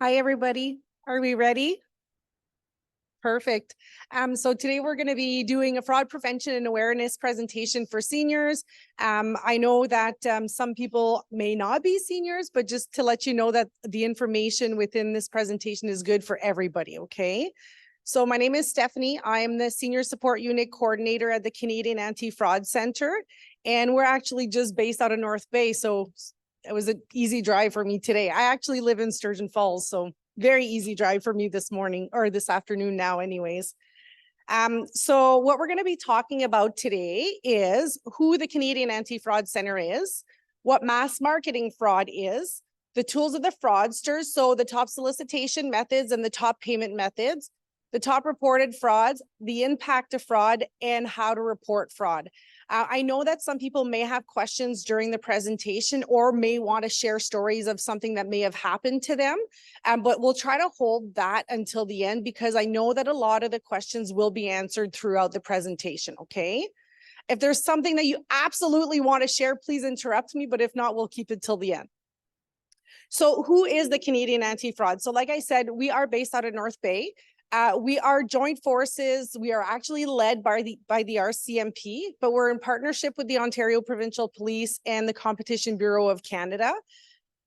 Hi, everybody. Are we ready? Perfect. So today we're going to be doing a fraud prevention and awareness presentation for seniors. I know that some people may not be seniors, but just to let you know that the information within this presentation is good for everybody, okay? So my name is Stephanie. I am the Senior Support Unit Coordinator at the Canadian Anti-Fraud Centre, and we're actually just based out of North Bay, so it was an easy drive for me today. I actually live in Sturgeon Falls, so very easy drive for me this morning or this afternoon now anyways. So what we're going to be talking about today is who the Canadian Anti-Fraud Centre is, what mass marketing fraud is, the tools of the fraudsters, so the top solicitation methods and the top payment methods, the top reported frauds, the impact of fraud, and how to report fraud. I know that some people may have questions during the presentation or may want to share stories of something that may have happened to them, but we'll try to hold that until the end because I know that a lot of the questions will be answered throughout the presentation, okay? If there's something that you absolutely want to share, please interrupt me, but if not, we'll keep it till the end. So who is the Canadian Anti-Fraud? So like I said, we are based out of North Bay. We are joint forces. We are actually led by the RCMP, but we're in partnership with the Ontario Provincial Police and the Competition Bureau of Canada.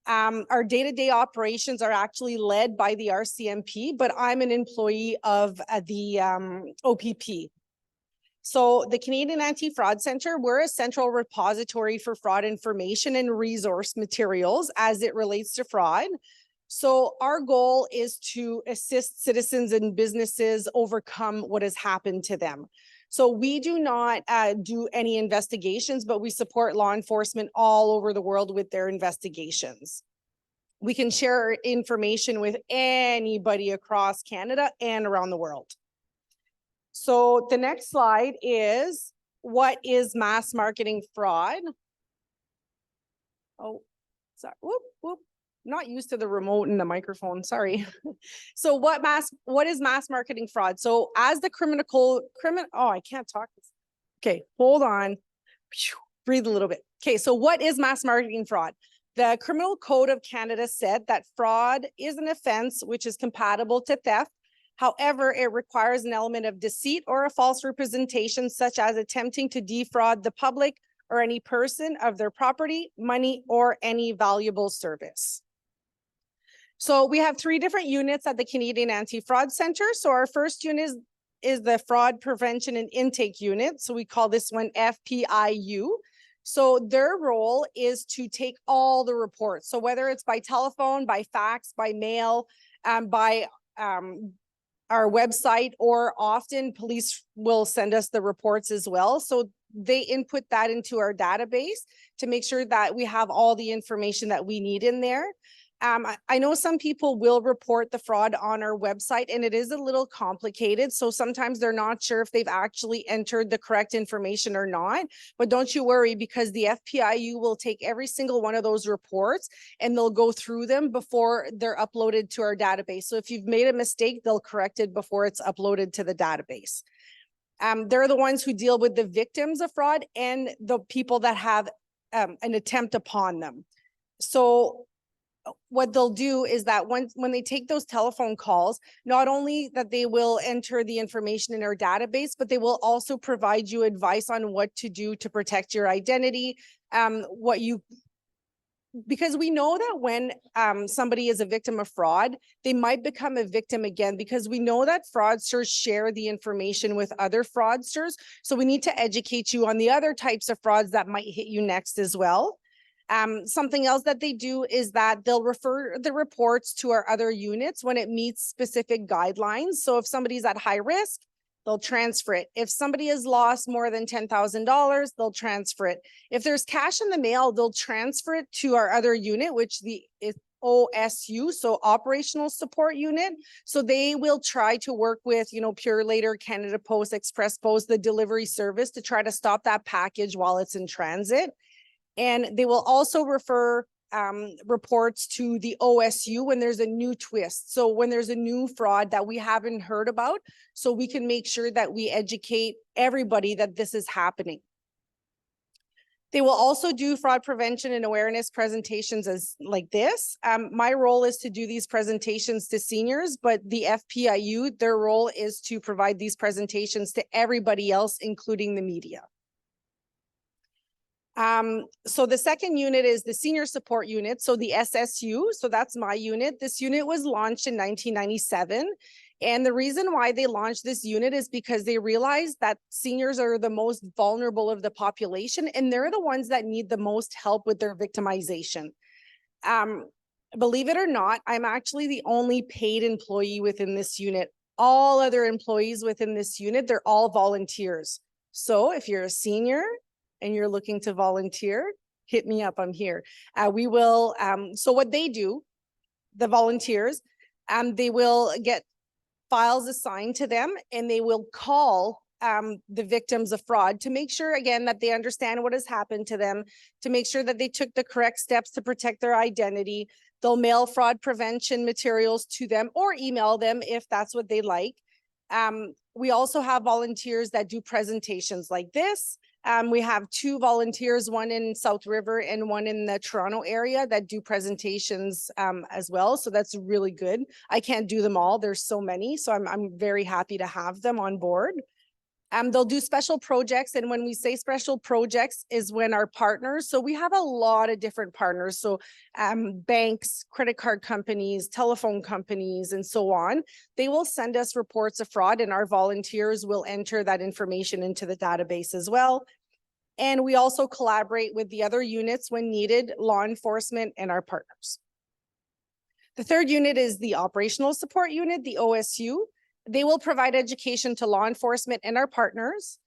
Our day-to-day operations are actually led by the RCMP, but I'm an employee of the OPP. So the Canadian Anti-Fraud Centre, we're a central repository for fraud information and resource materials as it relates to fraud. So our goal is to assist citizens and businesses overcome what has happened to them. So we do not do any investigations, but we support law enforcement all over the world with their investigations. We can share information with anybody across Canada and around the world. So the next slide is, what is mass marketing fraud? Oh, sorry. Whoop, whoop. Not used to the remote and the microphone, sorry. So what is mass marketing fraud? So as the oh, I can't talk. Okay, hold on. Breathe a little bit. Okay, so what is mass marketing fraud? The Criminal Code of Canada said that fraud is an offense which is compatible to theft. However, it requires an element of deceit or a false representation, such as attempting to defraud the public or any person of their property, money, or any valuable service. So we have 3 different units at the Canadian Anti-Fraud Centre. So our first unit is the Fraud Prevention and Intake Unit. So we call this one FPIU. So their role is to take all the reports. So whether it's by telephone, by fax, by mail, by our website, or often police will send us the reports as well. So they input that into our database to make sure that we have all the information that we need in there. I know some people will report the fraud on our website, and it is a little complicated. So sometimes they're not sure if they've actually entered the correct information or not. But don't you worry, because the FPIU will take every single one of those reports and they'll go through them before they're uploaded to our database. So if you've made a mistake, they'll correct it before it's uploaded to the database. They're the ones who deal with the victims of fraud and the people that have an attempt upon them. So what they'll do is that when they take those telephone calls, not only that they will enter the information in our database, but they will also provide you advice on what to do to protect your identity, because we know that when somebody is a victim of fraud, they might become a victim again, because we know that fraudsters share the information with other fraudsters. So we need to educate you on the other types of frauds that might hit you next as well. Something else that they do is that they'll refer the reports to our other units when it meets specific guidelines. So if somebody's at high risk, they'll transfer it. If somebody has lost more than $10,000, they'll transfer it. If there's cash in the mail, they'll transfer it to our other unit, which is OSU, so Operational Support Unit. So they will try to work with, Pure Later, Canada Post, Express Post, the delivery service, to try to stop that package while it's in transit. And they will also refer reports to the OSU when there's a new twist. So when there's a new fraud that we haven't heard about, so we can make sure that we educate everybody that this is happening. They will also do fraud prevention and awareness presentations as like this. My role is to do these presentations to seniors, but the FPIU, their role is to provide these presentations to everybody else, including the media. So the second unit is the Senior Support Unit, so the SSU. So that's my unit. This unit was launched in 1997. And the reason why they launched this unit is because they realized that seniors are the most vulnerable of the population, and they're the ones that need the most help with their victimization. Believe it or not, I'm actually the only paid employee within this unit. All other employees within this unit, they're all volunteers. So if you're a senior and you're looking to volunteer, hit me up, I'm here. We will, so what they do, the volunteers, they will get files assigned to them, and they will call the victims of fraud to make sure, again, that they understand what has happened to them, to make sure that they took the correct steps to protect their identity. They'll mail fraud prevention materials to them or email them if that's what they like. We also have volunteers that do presentations like this. We have 2 volunteers, one in South River and one in the Toronto area, that do presentations as well. So that's really good. I can't do them all. There's so many. So I'm very happy to have them on board. They'll do special projects. And when we say special projects is when our partners, so we have a lot of different partners. So banks, credit card companies, telephone companies, and so on. They will send us reports of fraud, and our volunteers will enter that information into the database as well. And we also collaborate with the other units when needed, law enforcement and our partners. The third unit is the Operational Support Unit, the OSU. They will provide education to law enforcement and our partners.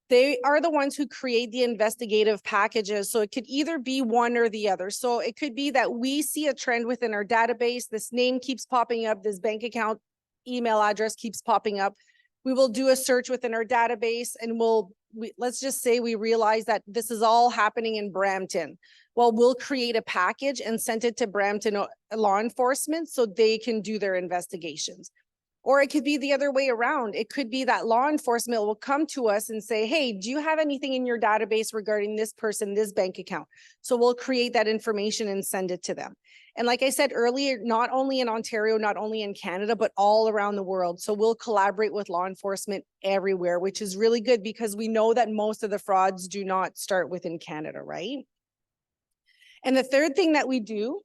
They are the ones who create the investigative packages. So it could either be one or the other. So it could be that we see a trend within our database. This name keeps popping up. This bank account email address keeps popping up. We will do a search within our database, and let's just say we realize that this is all happening in Brampton. Well, we'll create a package and send it to Brampton law enforcement so they can do their investigations. Or it could be the other way around. It could be that law enforcement will come to us and say, hey, do you have anything in your database regarding this person, this bank account? So we'll create that information and send it to them. And like I said earlier, not only in Ontario, not only in Canada, but all around the world. So we'll collaborate with law enforcement everywhere, which is really good because we know that most of the frauds do not start within Canada, right? And the third thing that we do,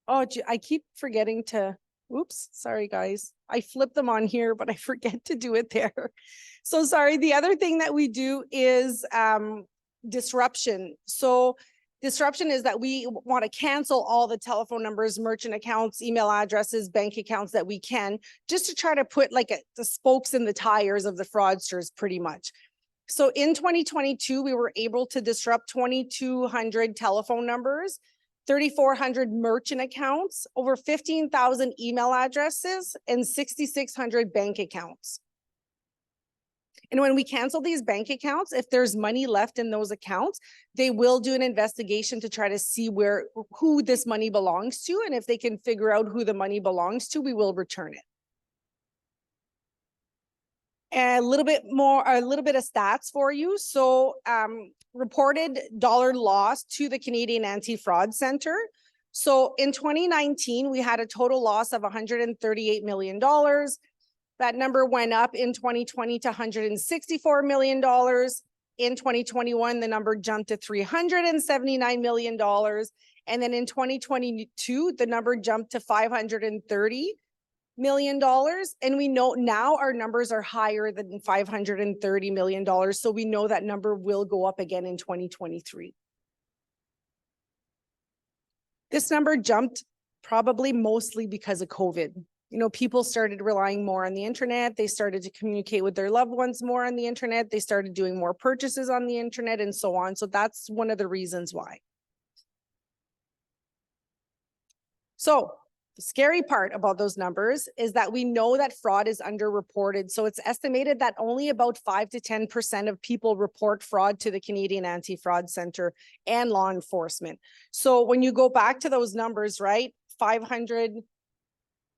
I keep forgetting to, oops, sorry guys. I flip them on here, but I forget to do it there. So sorry. The other thing that we do is disruption. So disruption is that we want to cancel all the telephone numbers, merchant accounts, email addresses, bank accounts that we can, just to try to put like the spokes in the tires of the fraudsters pretty much. So in 2022, we were able to disrupt 2,200 telephone numbers, 3,400 merchant accounts, over 15,000 email addresses, and 6,600 bank accounts. And when we cancel these bank accounts, if there's money left in those accounts, they will do an investigation to try to see who this money belongs to. And if they can figure out who the money belongs to, we will return it. And a little bit of stats for you. So reported dollar loss to the Canadian Anti-Fraud Centre. So in 2019, we had a total loss of $138 million. That number went up in 2020 to $164 million. In 2021, the number jumped to $379 million. And then in 2022, the number jumped to $530 million. And we know now our numbers are higher than $530 million. So we know that number will go up again in 2023. This number jumped probably mostly because of COVID. You know, people started relying more on the internet. They started to communicate with their loved ones more on the internet. They started doing more purchases on the internet and so on. So that's one of the reasons why. So the scary part about those numbers is that we know that fraud is underreported. So it's estimated that only about 5 to 10% of people report fraud to the Canadian Anti-Fraud Centre and law enforcement. So when you go back to those numbers, right, $530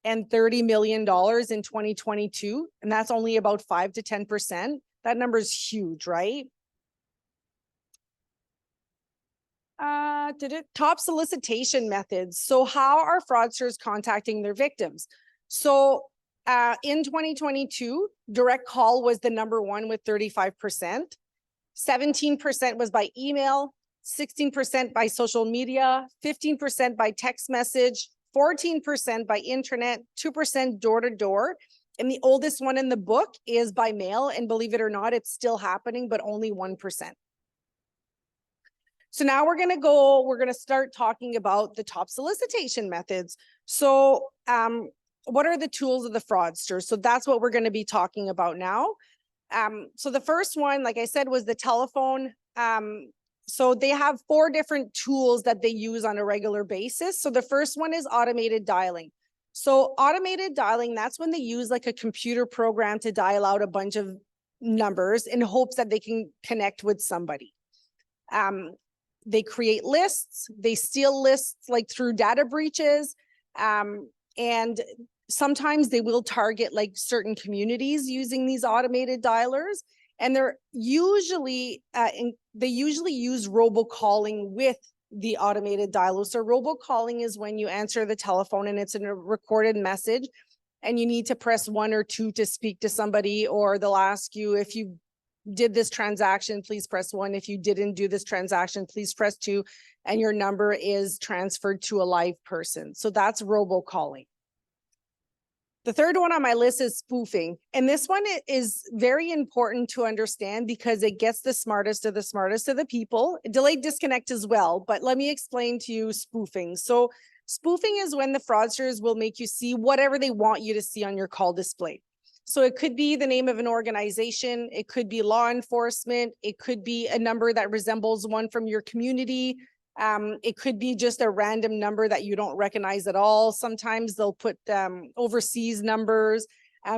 million in 2022, and that's only about 5 to 10%. That number is huge, right? Top solicitation methods. So how are fraudsters contacting their victims? So in 2022, direct call was the number one with 35%. 17% was by email, 16% by social media, 15% by text message, 14% by internet, 2% door to door. And the oldest one in the book is by mail. And believe it or not, it's still happening, but only 1%. So now we're going to start talking about the top solicitation methods. So what are the tools of the fraudsters? So that's what we're going to be talking about now. So the first one, like I said, was the telephone. So they have 4 different tools that they use on a regular basis. So the first one is automated dialing. So automated dialing, that's when they use like a computer program to dial out a bunch of numbers in hopes that they can connect with somebody. They create lists, they steal lists like through data breaches, and sometimes they will target like certain communities using these automated dialers. And they're usually, they usually use robocalling with the automated dialer. So robocalling is when you answer the telephone and it's in a recorded message and you need to press 1 or 2 to speak to somebody, or they'll ask you, if you did this transaction, please press 1. If you didn't do this transaction, please press 2. And your number is transferred to a live person. So that's robocalling. The third one on my list is spoofing. And this one is very important to understand because it gets the smartest of the people. Delayed disconnect as well, but let me explain to you spoofing. So spoofing is when the fraudsters will make you see whatever they want you to see on your call display. So it could be the name of an organization, it could be law enforcement, it could be a number that resembles one from your community. It could be just a random number that you don't recognize at all. Sometimes they'll put overseas numbers,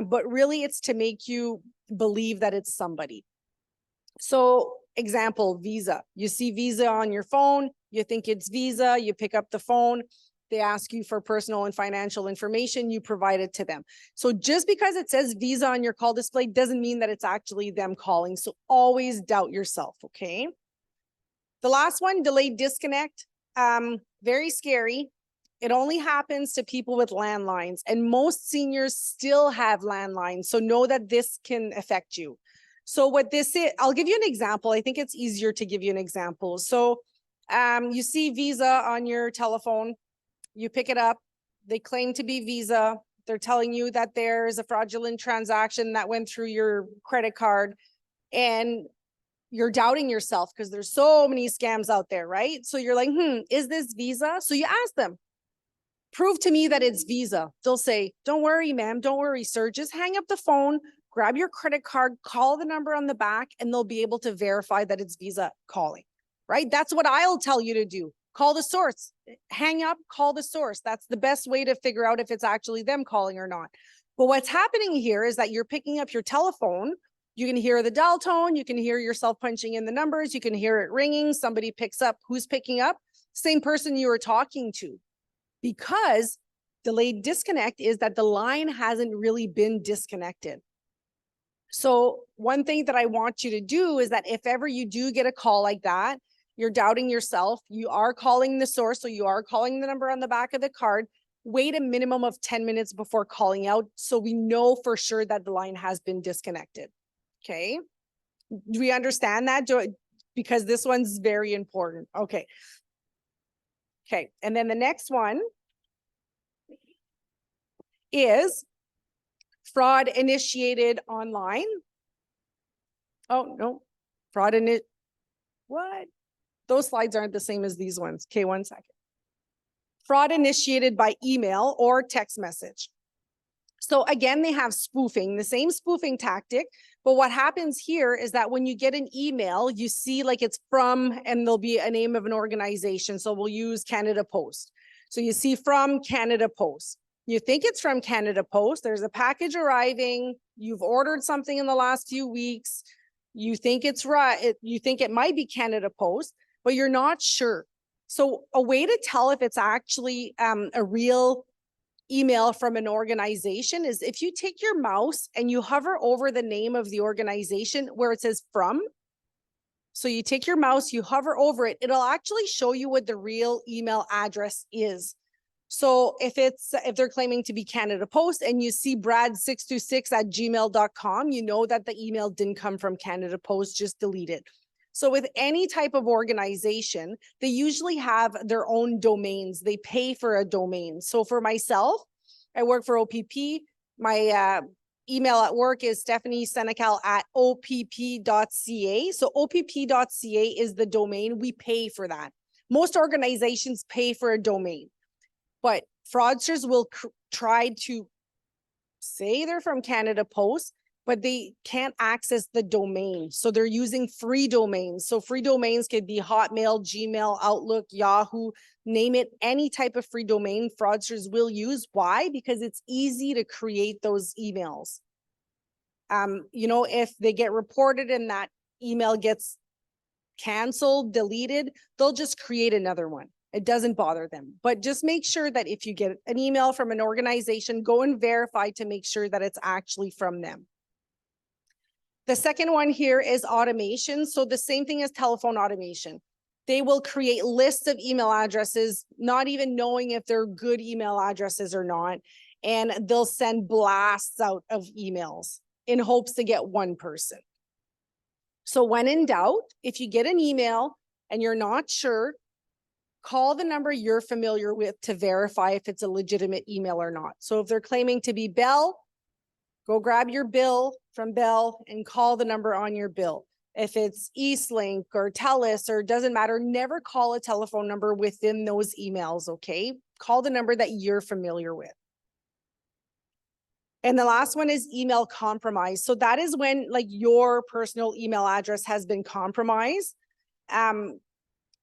but really it's to make you believe that it's somebody. So example, Visa. You see Visa on your phone, you think it's Visa, you pick up the phone, they ask you for personal and financial information, you provide it to them. So just because it says Visa on your call display doesn't mean that it's actually them calling. So always doubt yourself, okay? The last one, delayed disconnect, very scary. It only happens to people with landlines, and most seniors still have landlines. So know that this can affect you. So what this is, I'll give you an example. I think it's easier to give you an example. So you see Visa on your telephone, you pick it up, they claim to be Visa. They're telling you that there's a fraudulent transaction that went through your credit card, and you're doubting yourself because there's so many scams out there, right? So you're like, is this Visa? So you ask them, prove to me that it's Visa. They'll say, don't worry, ma'am, don't worry, sir. Just hang up the phone, grab your credit card, call the number on the back, and they'll be able to verify that it's Visa calling, right? That's what I'll tell you to do. Call the source, hang up, call the source. That's the best way to figure out if it's actually them calling or not. But what's happening here is that you're picking up your telephone. You can hear the dial tone. You can hear yourself punching in the numbers. You can hear it ringing. Somebody picks up. Who's picking up? Same person you were talking to. Because delayed disconnect is that the line hasn't really been disconnected. So one thing that I want you to do is that if ever you do get a call like that, you're doubting yourself, you are calling the source, so you are calling the number on the back of the card, wait a minimum of 10 minutes before calling out so we know for sure that the line has been disconnected. Okay, do we understand that? Because this one's very important. Okay. Okay, and then the next one is fraud initiated online. Oh, no, fraud in it. What? Those slides aren't the same as these ones. Okay, 1 second. Fraud initiated by email or text message. So again, they have spoofing, the same spoofing tactic. But what happens here is that when you get an email, you see like it's from, and there'll be a name of an organization. So we'll use Canada Post. So you see from Canada Post. You think it's from Canada Post. There's a package arriving. You've ordered something in the last few weeks. You think it's right. You think it might be Canada Post, but you're not sure. So a way to tell if it's actually a real email from an organization is if you take your mouse and you hover over the name of the organization where it says from. So you take your mouse, you hover over it, it'll actually show you what the real email address is. So if they're claiming to be Canada Post and you see brad626@gmail.com, you know that the email didn't come from Canada Post, just delete it. So with any type of organization, they usually have their own domains. They pay for a domain. So for myself, I work for OPP. My email at work is stephaniesenecal@opp.ca. So opp.ca is the domain. We pay for that. Most organizations pay for a domain, but fraudsters will try to say they're from Canada Post, but they can't access the domain. So they're using free domains. So free domains could be Hotmail, Gmail, Outlook, Yahoo, name it, any type of free domain fraudsters will use. Why? Because it's easy to create those emails. You know, if they get reported and that email gets canceled, deleted, they'll just create another one. It doesn't bother them. But just make sure that if you get an email from an organization, go and verify to make sure that it's actually from them. The second one here is automation. So the same thing as telephone automation. They will create lists of email addresses, not even knowing if they're good email addresses or not. And they'll send blasts out of emails in hopes to get one person. So when in doubt, if you get an email and you're not sure, call the number you're familiar with to verify if it's a legitimate email or not. So if they're claiming to be Bell, go grab your bill from Bell and call the number on your bill. If it's Eastlink or TELUS or doesn't matter, never call a telephone number within those emails, okay? Call the number that you're familiar with. And the last one is email compromise. So that is when like your personal email address has been compromised.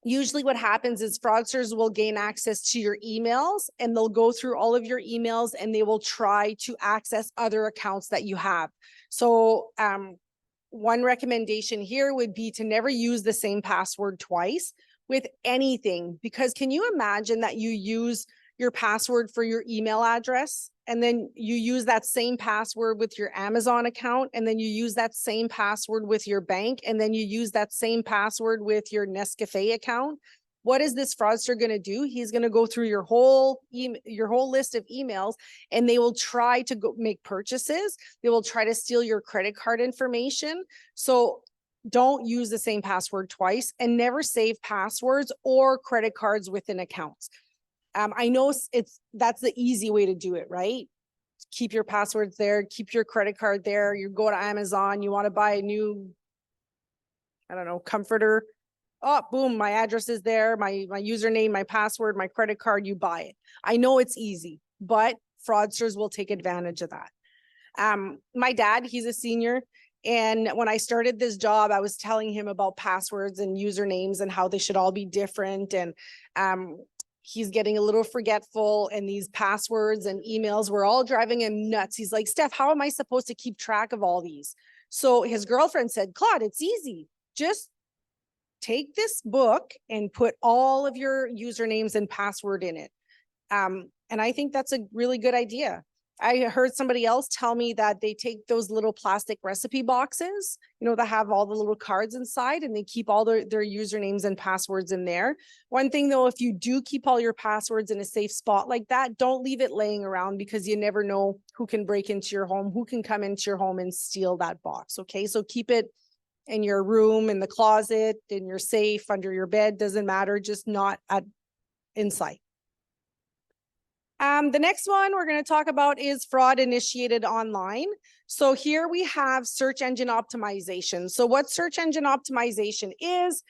Usually what happens is fraudsters will gain access to your emails and they'll go through all of your emails and they will try to access other accounts that you have. So one recommendation here would be to never use the same password twice with anything, because can you imagine that you use your password for your email address and then you use that same password with your Amazon account, and then you use that same password with your bank, and then you use that same password with your Nescafe account? What is this fraudster going to do? He's going to go through your whole list of emails, and they will try to go make purchases. They will try to steal your credit card information. So don't use the same password twice, and never save passwords or credit cards within accounts. I know that's the easy way to do it, right? Keep your passwords there, keep your credit card there. You go to Amazon, you want to buy a new, I don't know, comforter. Oh, boom, my address is there, my username, my password, my credit card, you buy it. I know it's easy, but fraudsters will take advantage of that. My dad, he's a senior. And when I started this job, I was telling him about passwords and usernames and how they should all be different. And he's getting a little forgetful, and these passwords and emails were all driving him nuts. He's like, Steph, how am I supposed to keep track of all these? So his girlfriend said, Claude, it's easy. Just take this book and put all of your usernames and password in it. And I think that's a really good idea. I heard somebody else tell me that they take those little plastic recipe boxes, you know, that have all the little cards inside, and they keep all their usernames and passwords in there. One thing though, if you do keep all your passwords in a safe spot like that, don't leave it laying around, because you never know who can break into your home, who can come into your home and steal that box. Okay, so keep it in your room, in the closet, in your safe, under your bed, doesn't matter, just not in sight. The next one we're going to talk about is fraud initiated online. So here we have search engine optimization. So what search engine optimization is,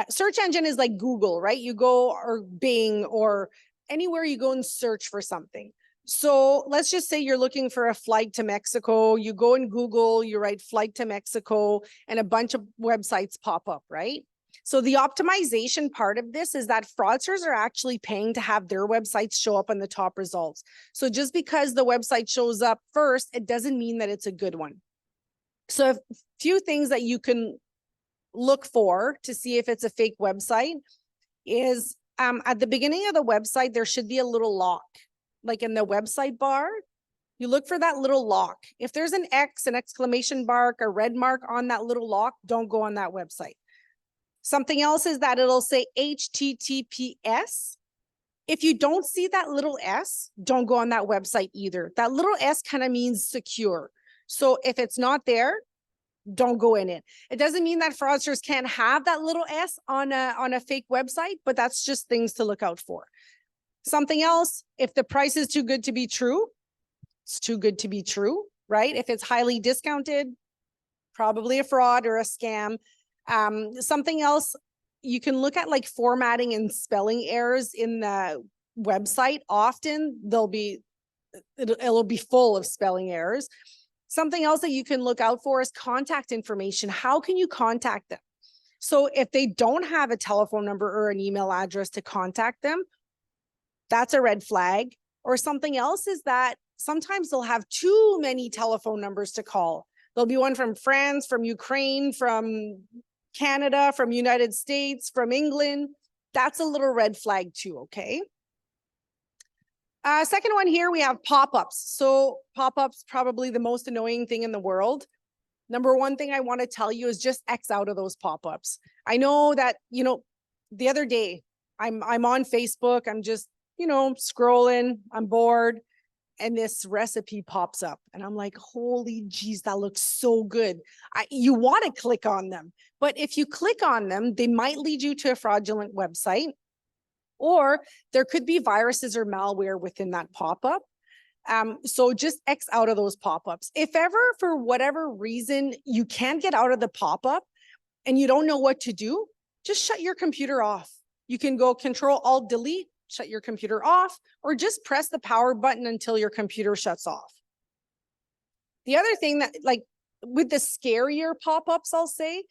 search engine is like Google, right? You go, or Bing, or anywhere you go and search for something. So let's just say you're looking for a flight to Mexico. You go in Google, you write flight to Mexico, and a bunch of websites pop up, right? So the optimization part of this is that fraudsters are actually paying to have their websites show up on the top results. So just because the website shows up first, it doesn't mean that it's a good one. So a few things that you can look for to see if it's a fake website is at the beginning of the website, there should be a little lock, like in the website bar. You look for that little lock. If there's an X, an exclamation mark, a red mark on that little lock, don't go on that website. Something else is that it'll say HTTPS. If you don't see that little S, don't go on that website either. That little S kind of means secure. So if it's not there, don't go in it. It doesn't mean that fraudsters can't have that little S on a fake website, but that's just things to look out for. Something else, if the price is too good to be true, it's too good to be true, right? If it's highly discounted, probably a fraud or a scam. Something else, you can look at like formatting and spelling errors in the website. Often it'll be full of spelling errors. Something else that you can look out for is contact information. How can you contact them? So if they don't have a telephone number or an email address to contact them, that's a red flag. Or something else is that sometimes they'll have too many telephone numbers to call. There'll be one from France, from Ukraine, from Canada, from United States, from England. That's a little red flag too, okay? Second one here, we have pop-ups. So pop-ups, probably the most annoying thing in the world. Number one thing I want to tell you is just X out of those pop-ups. I know that, the other day I'm on Facebook, I'm just, scrolling, I'm bored, and this recipe pops up and I'm like, holy geez, that looks so good. You want to click on them, but if you click on them, they might lead you to a fraudulent website, or there could be viruses or malware within that pop-up. So just X out of those pop-ups. If ever, for whatever reason, you can't get out of the pop-up and you don't know what to do, just shut your computer off. You can go Control-Alt-Delete, shut your computer off, or just press the power button until your computer shuts off. The other thing that, like with the scarier pop-ups, I'll say,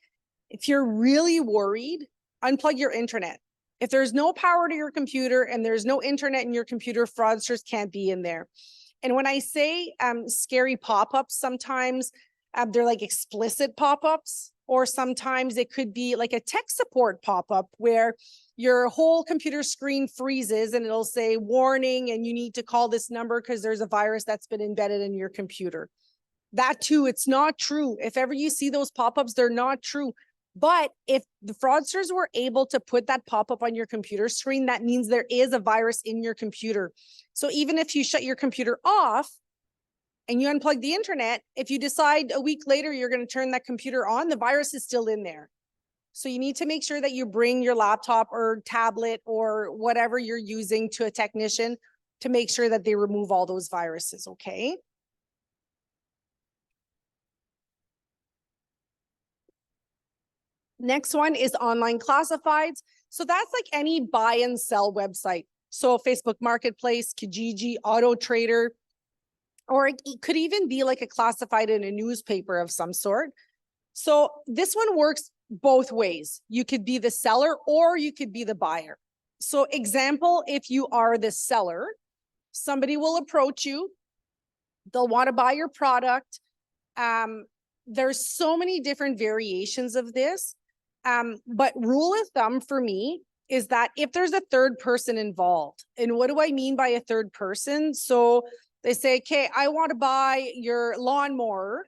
if you're really worried, unplug your internet. If there's no power to your computer and there's no internet in your computer, fraudsters can't be in there. And when I say scary pop-ups, sometimes they're like explicit pop-ups, or sometimes it could be like a tech support pop-up where your whole computer screen freezes and it'll say warning and you need to call this number because there's a virus that's been embedded in your computer. That too, it's not true. If ever you see those pop-ups, they're not true. But if the fraudsters were able to put that pop-up on your computer screen, that means there is a virus in your computer. So even if you shut your computer off and you unplug the internet, if you decide a week later you're going to turn that computer on, the virus is still in there. So you need to make sure that you bring your laptop or tablet or whatever you're using to a technician to make sure that they remove all those viruses, okay? Next one is online classifieds. So that's like any buy and sell website. So Facebook Marketplace, Kijiji, Auto Trader, or it could even be like a classified in a newspaper of some sort. So this one works both ways. You could be the seller or you could be the buyer. So example, if you are the seller, somebody will approach you. They'll want to buy your product. There's so many different variations of this. But rule of thumb for me is that if there's a third person involved, and what do I mean by a third person? So they say, okay, I want to buy your lawnmower,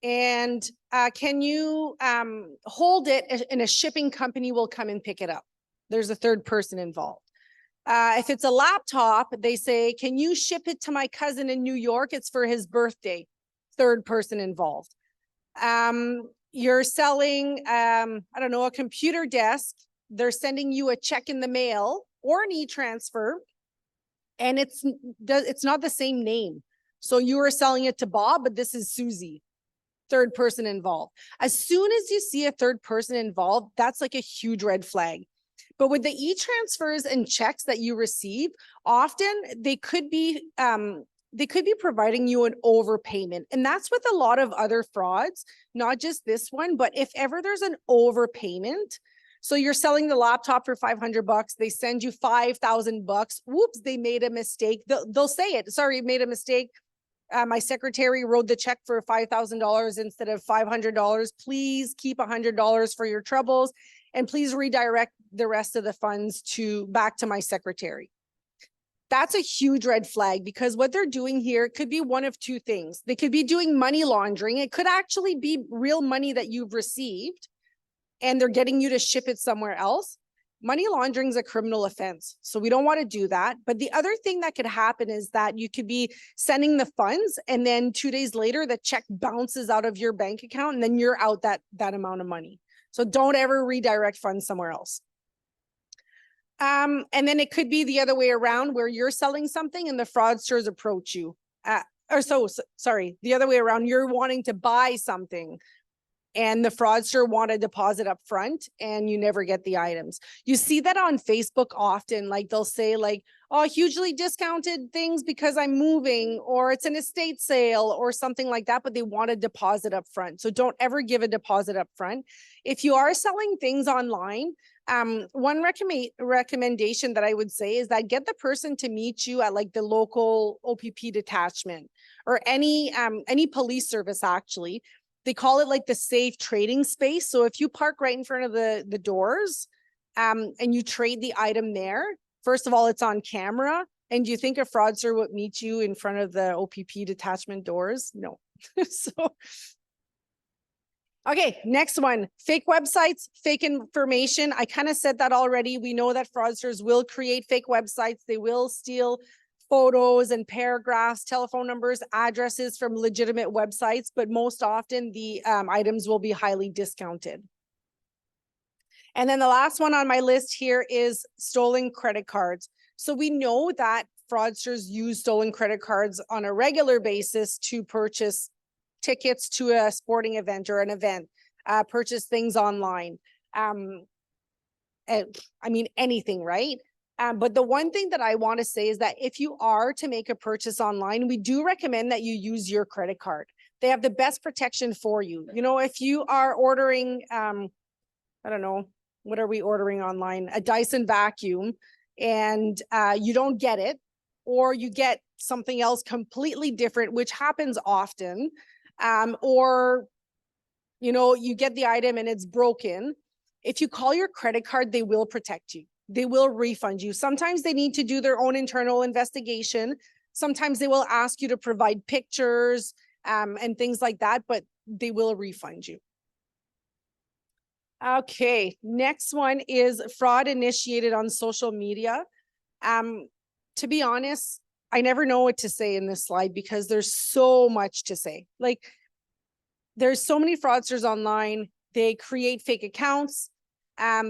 and can you hold it and a shipping company will come and pick it up. There's a third person involved. If it's a laptop, they say, can you ship it to my cousin in New York? It's for his birthday. Third person involved. You're selling, I don't know, a computer desk. They're sending you a check in the mail or an e-transfer, and it's not the same name. So you are selling it to Bob, but this is Susie. Third person involved. As soon as you see a third person involved, that's like a huge red flag. But with the e-transfers and checks that you receive, often they could be providing you an overpayment. And that's with a lot of other frauds, not just this one, but if ever there's an overpayment, so you're selling the laptop for $500, they send you $5,000. Whoops, they made a mistake. They'll say it. Sorry, made a mistake. My secretary wrote the check for $5,000 instead of $500. Please keep $100 for your troubles, and please redirect the rest of the funds back to my secretary. That's a huge red flag, because what they're doing here could be one of two things. They could be doing money laundering. It could actually be real money that you've received, and they're getting you to ship it somewhere else, money laundering is a criminal offense. So we don't want to do that. But the other thing that could happen is that you could be sending the funds, and then 2 days later, the check bounces out of your bank account, and then you're out that amount of money. So don't ever redirect funds somewhere else. And then it could be the other way around, where you're selling something and the fraudsters approach you. Sorry, the other way around, you're wanting to buy something and the fraudster want a deposit up front and you never get the items. You see that on Facebook often, like they'll say like, oh, hugely discounted things because I'm moving, or it's an estate sale or something like that, but they want a deposit up front. So don't ever give a deposit up front. If you are selling things online, one recommendation that I would say is that get the person to meet you at like the local OPP detachment or any police service. Actually, they call it like the safe trading space. So if you park right in front of the doors, and you trade the item there, first of all, it's on camera. And do you think a fraudster would meet you in front of the OPP detachment doors? No. So, okay, next one, fake websites, fake information. I kind of said that already. We know that fraudsters will create fake websites. They will steal photos and paragraphs, telephone numbers, addresses from legitimate websites, but most often the items will be highly discounted. And then the last one on my list here is stolen credit cards. So we know that fraudsters use stolen credit cards on a regular basis to purchase tickets to a sporting event or an event, purchase things online. I mean, anything, right? But the one thing that I want to say is that if you are to make a purchase online, we do recommend that you use your credit card. They have the best protection for you. You know, if you are ordering, I don't know, what are we ordering online? A Dyson vacuum, and you don't get it, or you get something else completely different, which happens often, or, you know, you get the item and it's broken. If you call your credit card, they will protect you. They will refund you. Sometimes they need to do their own internal investigation. Sometimes they will ask you to provide pictures and things like that, but they will refund you. Okay, next one is fraud initiated on social media. To be honest, I never know what to say in this slide because there's so much to say. Like, there's so many fraudsters online. They create fake accounts.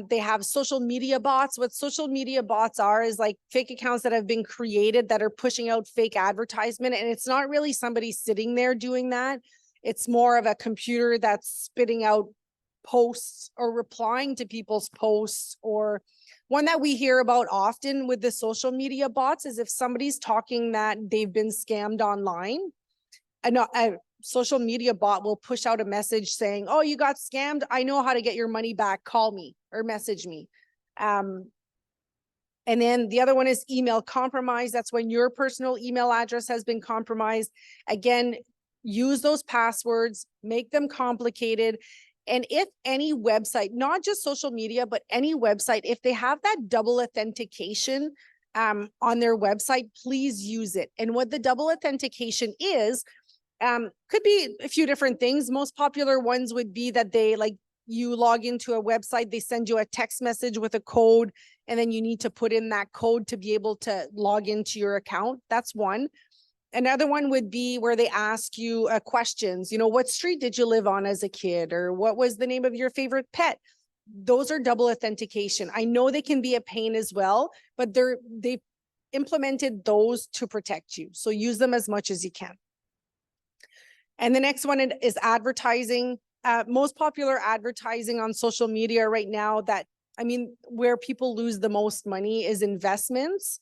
They have social media bots. What social media bots are is like fake accounts that have been created that are pushing out fake advertisement. And it's not really somebody sitting there doing that. It's more of a computer that's spitting out posts or replying to people's posts. Or one that we hear about often with the social media bots is if somebody's talking that they've been scammed online, a social media bot will push out a message saying, oh, you got scammed. I know how to get your money back. Call me or message me. And then the other one is email compromise. That's when your personal email address has been compromised. Again, use those passwords, make them complicated. And if any website, not just social media, but any website, if they have that double authentication on their website, please use it. And what the double authentication is, could be a few different things. Most popular ones would be that they, like, you log into a website, they send you a text message with a code, and then you need to put in that code to be able to log into your account. That's one. Another one would be where they ask you questions, you know, what street did you live on as a kid? Or what was the name of your favorite pet? Those are double authentication. I know they can be a pain as well, but they've implemented those to protect you. So use them as much as you can. And the next one is advertising. Most popular advertising on social media right now where people lose the most money is investments,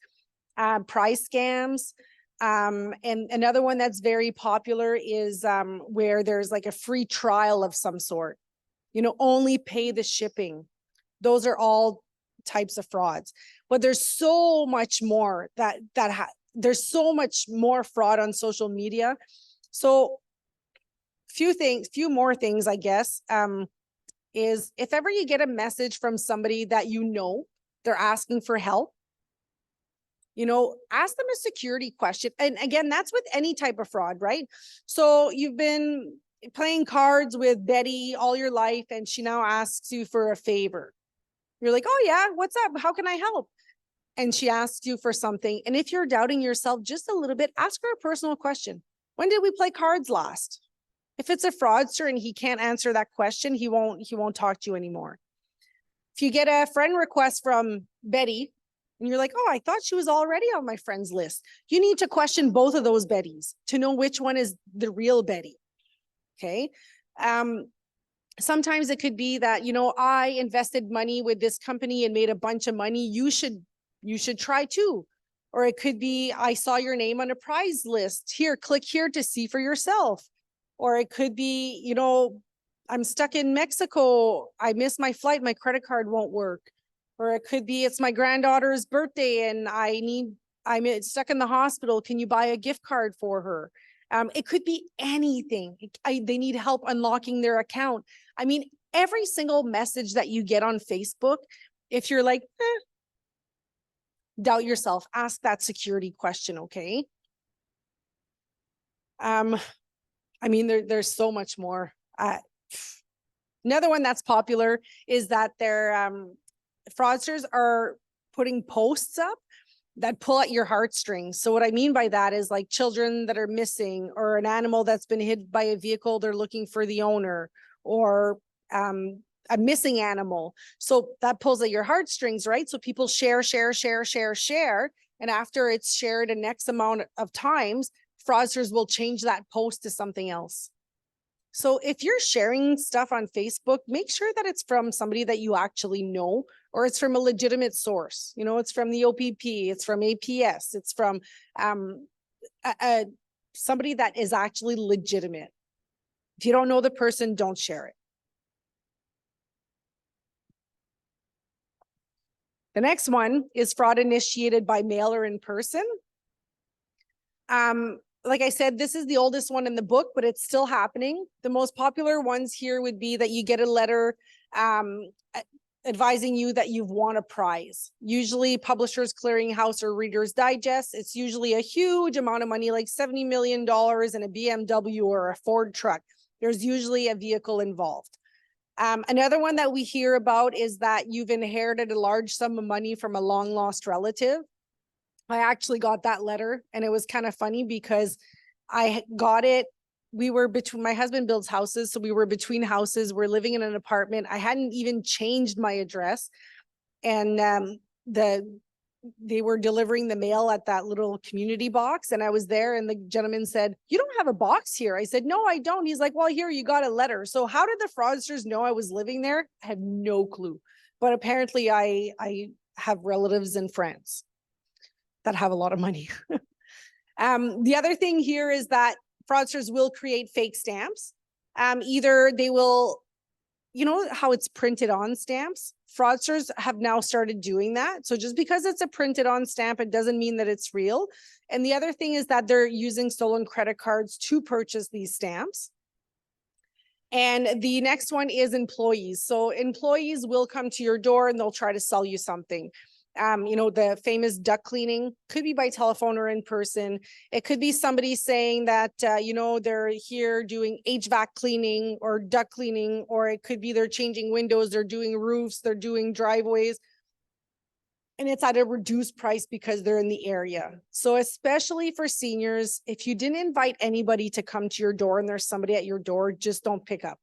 price scams. And another one that's very popular is where there's like a free trial of some sort, you know, only pay the shipping. Those are all types of frauds, but there's so much more there's so much more fraud on social media. So few more things, I guess, is if ever you get a message from somebody that you know, they're asking for help, you know, ask them a security question. And again, that's with any type of fraud, right? So you've been playing cards with Betty all your life, and she now asks you for a favor. You're like, oh yeah, what's up? How can I help? And she asks you for something. And if you're doubting yourself just a little bit, ask her a personal question. When did we play cards last? If it's a fraudster and he can't answer that question, he won't talk to you anymore. If you get a friend request from Betty and you're like, oh, I thought she was already on my friends list, you need to question both of those Bettys to know which one is the real Betty. Okay. Sometimes it could be that, I invested money with this company and made a bunch of money. You should try too. Or it could be, I saw your name on a prize list. Here, click here to see for yourself. Or it could be, I'm stuck in Mexico. I missed my flight. My credit card won't work. Or it could be, it's my granddaughter's birthday and I'm stuck in the hospital. Can you buy a gift card for her? It could be anything. They need help unlocking their account. I mean, every single message that you get on Facebook, if you're like, doubt yourself, ask that security question, okay? I mean, there's so much more. Another one that's popular is that their fraudsters are putting posts up that pull at your heartstrings. So what I mean by that is like children that are missing, or an animal that's been hit by a vehicle, they're looking for the owner, or a missing animal. So that pulls at your heartstrings, right? So people share. And after it's shared an X amount of times, fraudsters will change that post to something else. So if you're sharing stuff on Facebook, make sure that it's from somebody that you actually know, or it's from a legitimate source. It's from the OPP, it's from APS, it's from somebody that is actually legitimate. If you don't know the person, don't share it. The next one is fraud initiated by mail or in person. Like I said, this is the oldest one in the book, but it's still happening. The most popular ones here would be that you get a letter advising you that you've won a prize. Usually Publishers Clearinghouse or Reader's Digest. It's usually a huge amount of money, like $70 million in a BMW or a Ford truck. There's usually a vehicle involved. Another one that we hear about is that you've inherited a large sum of money from a long lost relative. I actually got that letter, and it was kind of funny because I got it. We were between, my husband builds houses, so we were between houses. We're living in an apartment. I hadn't even changed my address, and they were delivering the mail at that little community box, and I was there, and the gentleman said, "You don't have a box here." I said, "No, I don't." He's like, "Well, here, you got a letter." So how did the fraudsters know I was living there? I had no clue, but apparently I have relatives and friends that have a lot of money. The other thing here is that fraudsters will create fake stamps. Either they will, how it's printed on stamps? Fraudsters have now started doing that. So just because it's a printed on stamp, it doesn't mean that it's real. And the other thing is that they're using stolen credit cards to purchase these stamps. And the next one is employees. So employees will come to your door and they'll try to sell you something. The famous duct cleaning could be by telephone or in person. It could be somebody saying that, they're here doing HVAC cleaning or duct cleaning, or it could be they're changing windows, they're doing roofs, they're doing driveways. And it's at a reduced price because they're in the area. So especially for seniors, if you didn't invite anybody to come to your door and there's somebody at your door, just don't pick up.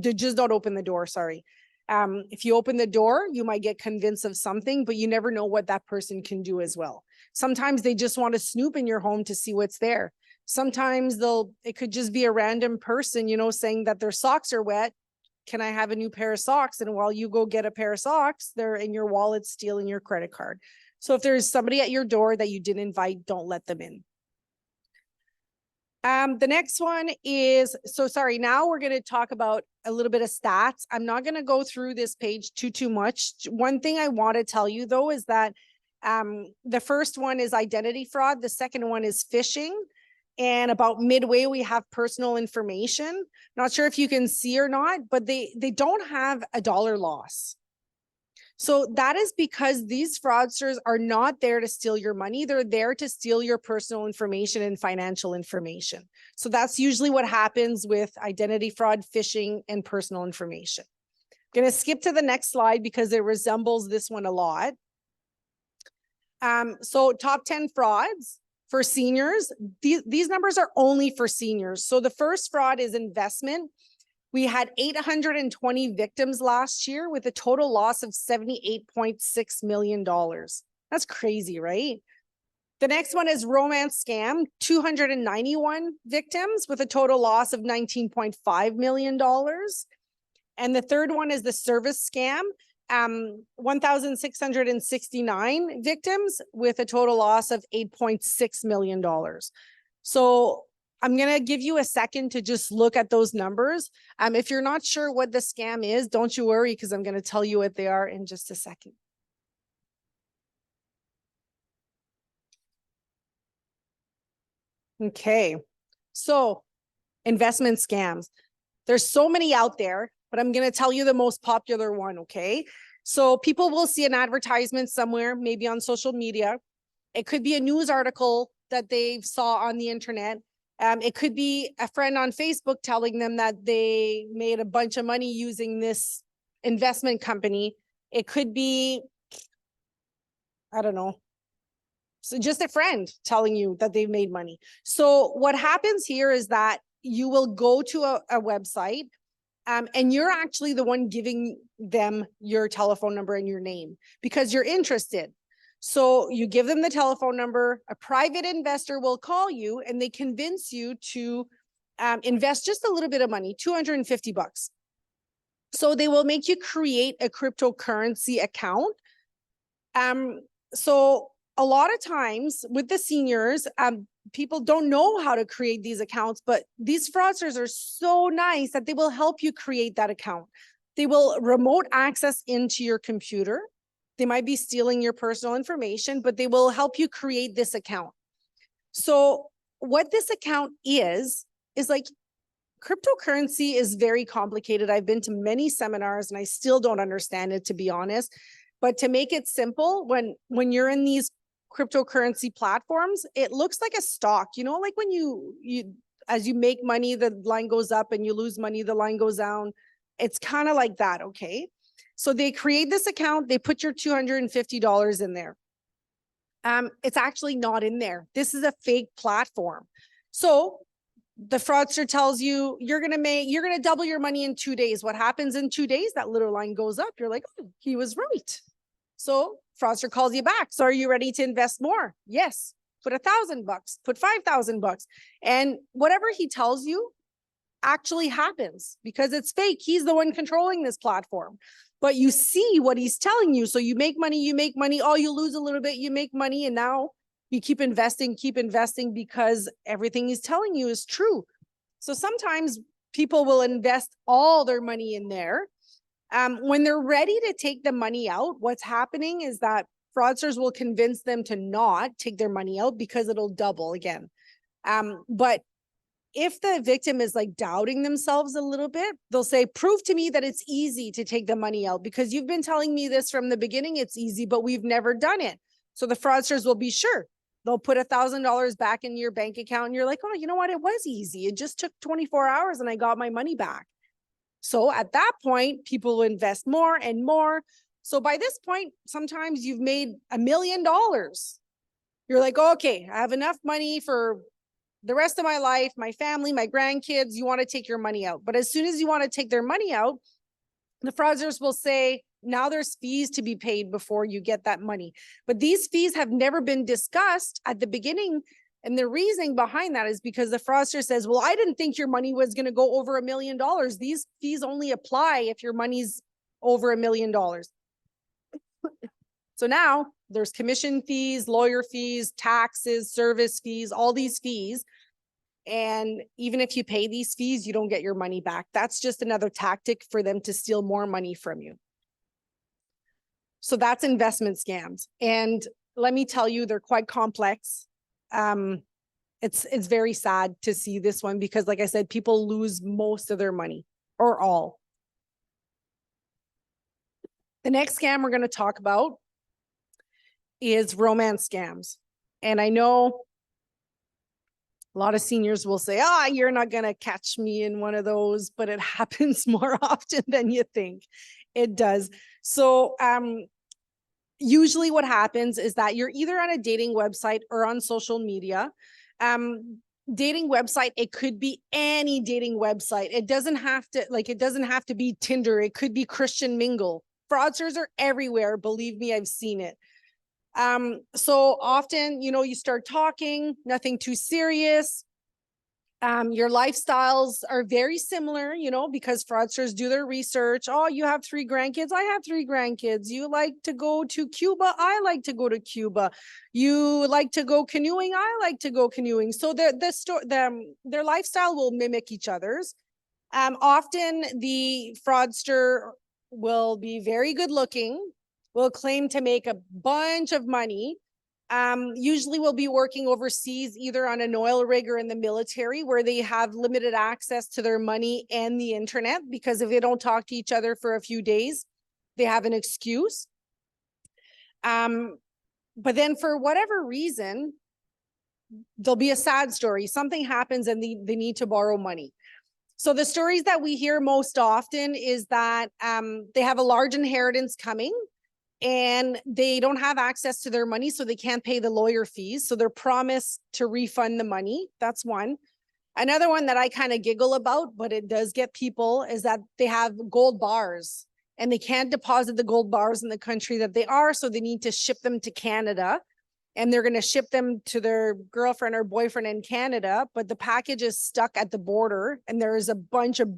Just don't open the door, sorry. If you open the door, you might get convinced of something, but you never know what that person can do as well. Sometimes they just want to snoop in your home to see what's there. Sometimes it could just be a random person, saying that their socks are wet. Can I have a new pair of socks? And while you go get a pair of socks, they're in your wallet stealing your credit card. So if there's somebody at your door that you didn't invite, don't let them in. The next one is, now we're going to talk about a little bit of stats. I'm not going to go through this page too much. One thing I want to tell you though is that the first one is identity fraud. The second one is phishing. And about midway, we have personal information. Not sure if you can see or not, but they don't have a dollar loss. So that is because these fraudsters are not there to steal your money. They're there to steal your personal information and financial information. So that's usually what happens with identity fraud, phishing, and personal information. I'm going to skip to the next slide because it resembles this one a lot. So top 10 frauds for seniors. These numbers are only for seniors. So the first fraud is investment. We had 820 victims last year with a total loss of $78.6 million. That's crazy, right? The next one is romance scam, 291 victims with a total loss of $19.5 million. And the third one is the service scam, 1,669 victims with a total loss of $8.6 million. So I'm going to give you a second to just look at those numbers. If you're not sure what the scam is, don't you worry, because I'm going to tell you what they are in just a second. Okay, so investment scams. There's so many out there, but I'm going to tell you the most popular one, okay? So people will see an advertisement somewhere, maybe on social media. It could be a news article that they saw on the internet. It could be a friend on Facebook telling them that they made a bunch of money using this investment company. It could be, I don't know, so just a friend telling you that they've made money. So what happens here is that you will go to a website and you're actually the one giving them your telephone number and your name because you're interested. So you give them the telephone number, a private investor will call you and they convince you to invest just a little bit of money, 250 bucks. So they will make you create a cryptocurrency account. So a lot of times with the seniors, people don't know how to create these accounts, but these fraudsters are so nice that they will help you create that account. They will remote access into your computer. They might be stealing your personal information, but they will help you create this account. So what this account is like cryptocurrency is very complicated. I've been to many seminars and I still don't understand it, to be honest. But to make it simple, when you're in these cryptocurrency platforms, it looks like a stock, you know, like when you as you make money, the line goes up, and you lose money, the line goes down. It's kind of like that, okay? So they create this account, they put your $250 in there. It's actually not in there. This is a fake platform. So the fraudster tells you you're gonna double your money in 2 days. What happens in 2 days? That little line goes up. You're like, oh, he was right. So fraudster calls you back. So are you ready to invest more? Yes. Put $1,000 bucks, put 5,000 bucks. And whatever he tells you actually happens because it's fake. He's the one controlling this platform. But you see what he's telling you. So you make money. Oh, you lose a little bit, you make money. And now you keep investing because everything he's telling you is true. So sometimes people will invest all their money in there. When they're ready to take the money out, what's happening is that fraudsters will convince them to not take their money out because it'll double again. But if the victim is like doubting themselves a little bit, they'll say, prove to me that it's easy to take the money out because you've been telling me this from the beginning, it's easy, but we've never done it. So the fraudsters will be sure. They'll put $1,000 back in your bank account and you're like, oh, you know what? It was easy. It just took 24 hours and I got my money back. So at that point, people will invest more and more. So by this point, sometimes you've made $1 million. You're like, oh, okay, I have enough money for the rest of my life, my family, my grandkids. You want to take your money out. But as soon as you want to take their money out, the fraudsters will say, now there's fees to be paid before you get that money. But these fees have never been discussed at the beginning. And the reasoning behind that is because the fraudster says, well, I didn't think your money was going to go over $1 million. These fees only apply if your money's over $1 million. So now there's commission fees, lawyer fees, taxes, service fees, all these fees. And even if you pay these fees, you don't get your money back. That's just another tactic for them to steal more money from you. So that's investment scams. And let me tell you, they're quite complex. It's very sad to see this one because, like I said, people lose most of their money or all. The next scam we're going to talk about is romance scams. And I know a lot of seniors will say, you're not going to catch me in one of those, but it happens more often than you think. It does. So usually what happens is that you're either on a dating website or on social media. Dating website, it could be any dating website. It doesn't have to be Tinder. It could be Christian Mingle. Fraudsters are everywhere. Believe me, I've seen it. So often, you start talking, nothing too serious. Your lifestyles are very similar, because fraudsters do their research. Oh, you have 3 grandkids. I have 3 grandkids. You like to go to Cuba. I like to go to Cuba. You like to go canoeing. I like to go canoeing. So their lifestyle will mimic each other's. Often the fraudster will be very good looking, will claim to make a bunch of money. Usually will be working overseas, either on an oil rig or in the military, where they have limited access to their money and the internet, because if they don't talk to each other for a few days, they have an excuse. But then for whatever reason, there'll be a sad story. Something happens and they need to borrow money. So the stories that we hear most often is that they have a large inheritance coming, and they don't have access to their money, so they can't pay the lawyer fees. So they're promised to refund the money. That's one. Another one that I kind of giggle about, but it does get people, is that they have gold bars and they can't deposit the gold bars in the country that they are. So they need to ship them to Canada, and they're going to ship them to their girlfriend or boyfriend in Canada. But the package is stuck at the border, and there is a bunch of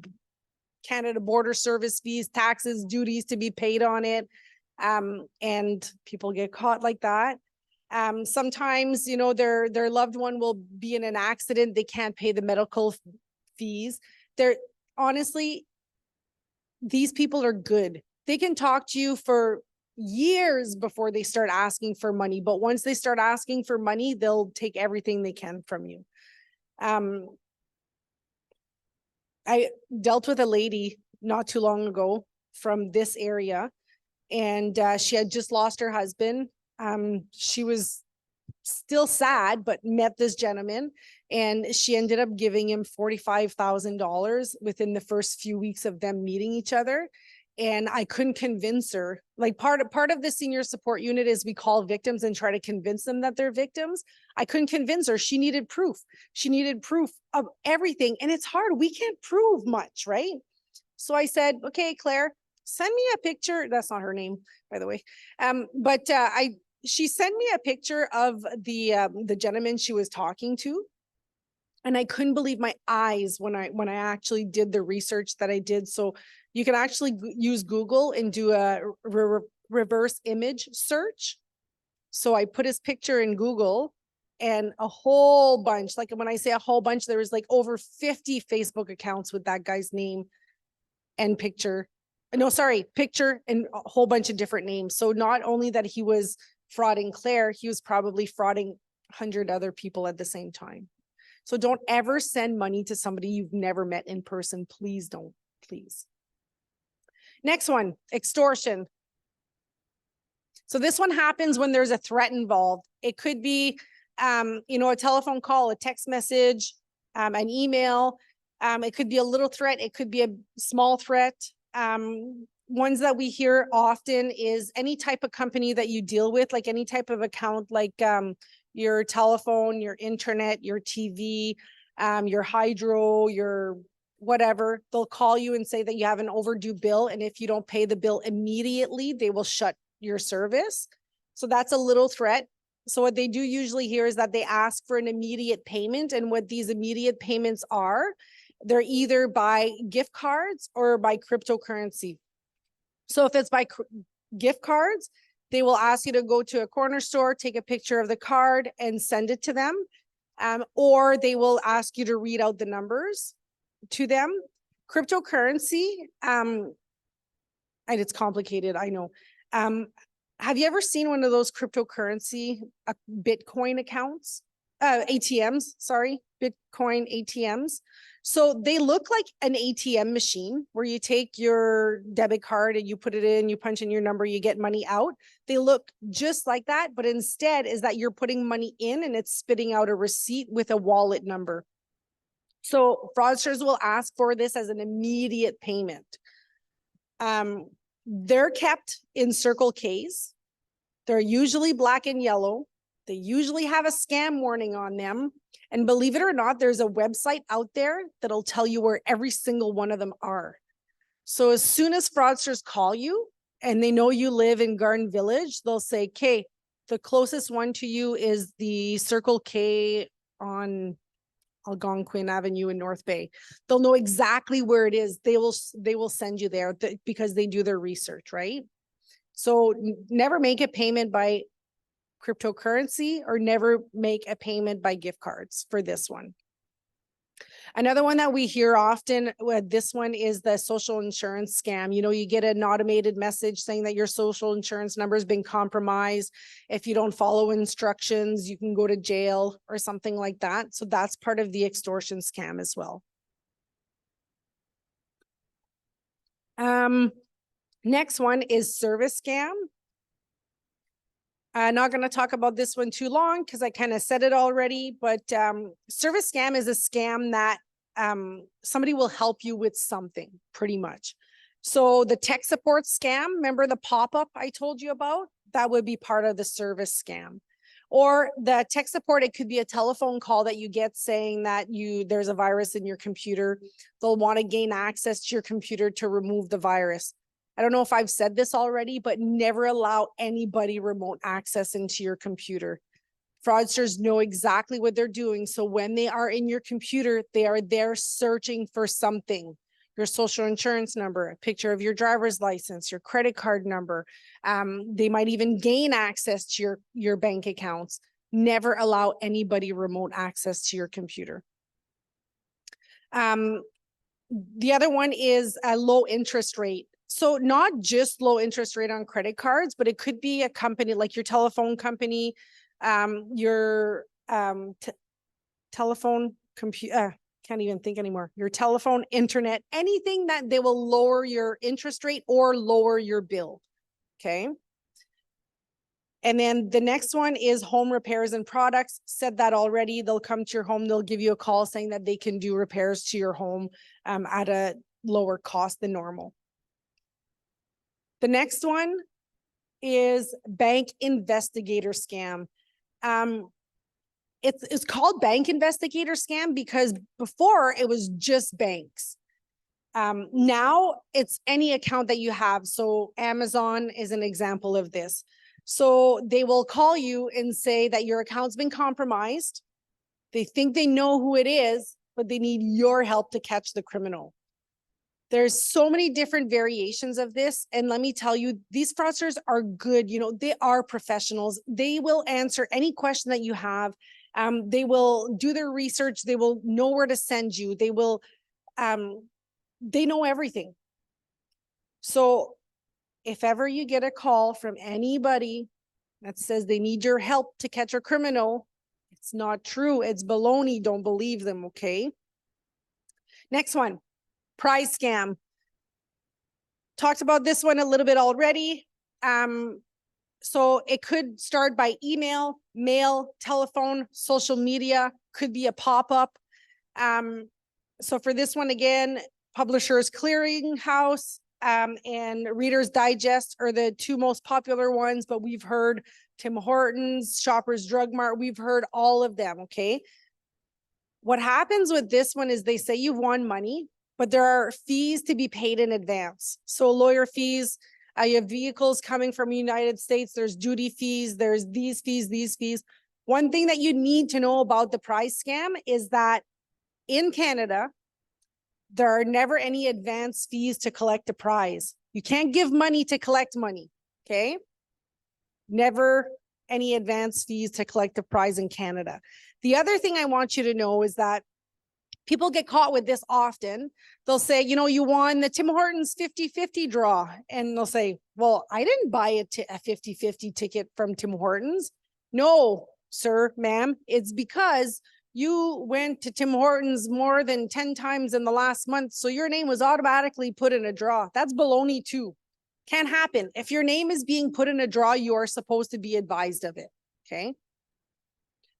Canada border service fees, taxes, duties to be paid on it. And people get caught like that. Sometimes, their loved one will be in an accident. They can't pay the medical fees. Honestly, these people are good. They can talk to you for years before they start asking for money. But once they start asking for money, they'll take everything they can from you. I dealt with a lady not too long ago from this area, and she had just lost her husband. She was still sad, but met this gentleman, and she ended up giving him $45,000 within the first few weeks of them meeting each other. And I couldn't convince her. Like part of the senior support unit is we call victims and try to convince them that they're victims. I couldn't convince her. She needed proof. She needed proof of everything. And it's hard. We can't prove much, right? So I said, okay, Claire, send me a picture. That's not her name, by the way. She sent me a picture of the gentleman she was talking to. And I couldn't believe my eyes when I actually did the research that I did. So you can actually use Google and do a reverse image search. So I put his picture in Google, and a whole bunch, like when I say a whole bunch, there was like over 50 Facebook accounts with that guy's name and picture. No, sorry, picture and a whole bunch of different names. So not only that he was frauding Claire, he was probably frauding 100 other people at the same time. So don't ever send money to somebody you've never met in person. Please don't, please. Next one, extortion. So this one happens when there's a threat involved. It could be, a telephone call, a text message, an email. It could be a little threat. It could be a small threat. Ones that we hear often is any type of company that you deal with, like any type of account, like your telephone, your internet, your TV, your hydro, your whatever. They'll call you and say that you have an overdue bill. And if you don't pay the bill immediately, they will shut your service. So that's a little threat. So what they do usually here is that they ask for an immediate payment. And what these immediate payments are, they're either by gift cards or by cryptocurrency. So if it's by gift cards, they will ask you to go to a corner store, take a picture of the card and send it to them. Or they will ask you to read out the numbers to them. Cryptocurrency, and it's complicated, I know. Have you ever seen one of those cryptocurrency Bitcoin accounts? ATMs, sorry, Bitcoin ATMs. So they look like an ATM machine where you take your debit card and you put it in, you punch in your number, you get money out. They look just like that, but instead is that you're putting money in and it's spitting out a receipt with a wallet number. So fraudsters will ask for this as an immediate payment. They're kept in Circle Ks. They're usually black and yellow. They usually have a scam warning on them. And believe it or not, there's a website out there that'll tell you where every single one of them are. So as soon as fraudsters call you and they know you live in Garden Village, they'll say, okay, the closest one to you is the Circle K on Algonquin Avenue in North Bay. They'll know exactly where it is. They will send you there because they do their research, right? So never make a payment by cryptocurrency or never make a payment by gift cards for this one. Another one that we hear often with this one is the social insurance scam. You know, you get an automated message saying that your social insurance number has been compromised. If you don't follow instructions, you can go to jail or something like that. So that's part of the extortion scam as well. Next one is service scam. I'm not going to talk about this one too long because I kind of said it already, but service scam is a scam that somebody will help you with something pretty much. So the tech support scam, remember the pop-up I told you about? That would be part of the service scam. Or the tech support, it could be a telephone call that you get saying that there's a virus in your computer. They'll want to gain access to your computer to remove the virus. I don't know if I've said this already, but never allow anybody remote access into your computer. Fraudsters know exactly what they're doing. So when they are in your computer, they are there searching for something. Your social insurance number, a picture of your driver's license, your credit card number. They might even gain access to your bank accounts. Never allow anybody remote access to your computer. The other one is a low interest rate. So not just low interest rate on credit cards, but it could be a company like your telephone company, your telephone computer, can't even think anymore, your telephone, internet, anything that they will lower your interest rate or lower your bill, okay? And then the next one is home repairs and products. Said that already. They'll come to your home. They'll give you a call saying that they can do repairs to your home at a lower cost than normal. The next one is bank investigator scam. It's called bank investigator scam because before it was just banks. Now it's any account that you have. So Amazon is an example of this. So they will call you and say that your account's been compromised. They think they know who it is, but they need your help to catch the criminal. There's so many different variations of this. And let me tell you, these fraudsters are good. You know, they are professionals. They will answer any question that you have. They will do their research. They will know where to send you. They will, they know everything. So if ever you get a call from anybody that says they need your help to catch a criminal, it's not true. It's baloney. Don't believe them, okay? Next one. Prize scam. Talked about this one a little bit already. So it could start by email, mail, telephone, social media, could be a pop-up. So for this one, again, Publishers Clearinghouse and Reader's Digest are the two most popular ones, but we've heard Tim Hortons, Shoppers Drug Mart, we've heard all of them, okay? What happens with this one is they say you've won money, but there are fees to be paid in advance. So lawyer fees, you have vehicles coming from the United States, there's duty fees, there's these fees, these fees. One thing that you need to know about the prize scam is that in Canada, there are never any advance fees to collect a prize. You can't give money to collect money, okay? Never any advance fees to collect a prize in Canada. The other thing I want you to know is that people get caught with this often. They'll say, you know, you won the Tim Hortons 50-50 draw. And they'll say, well, I didn't buy a 50-50 ticket from Tim Hortons. No, sir, ma'am, it's because you went to Tim Hortons more than 10 times in the last month, so your name was automatically put in a draw. That's baloney too. Can't happen. If your name is being put in a draw, you are supposed to be advised of it, okay?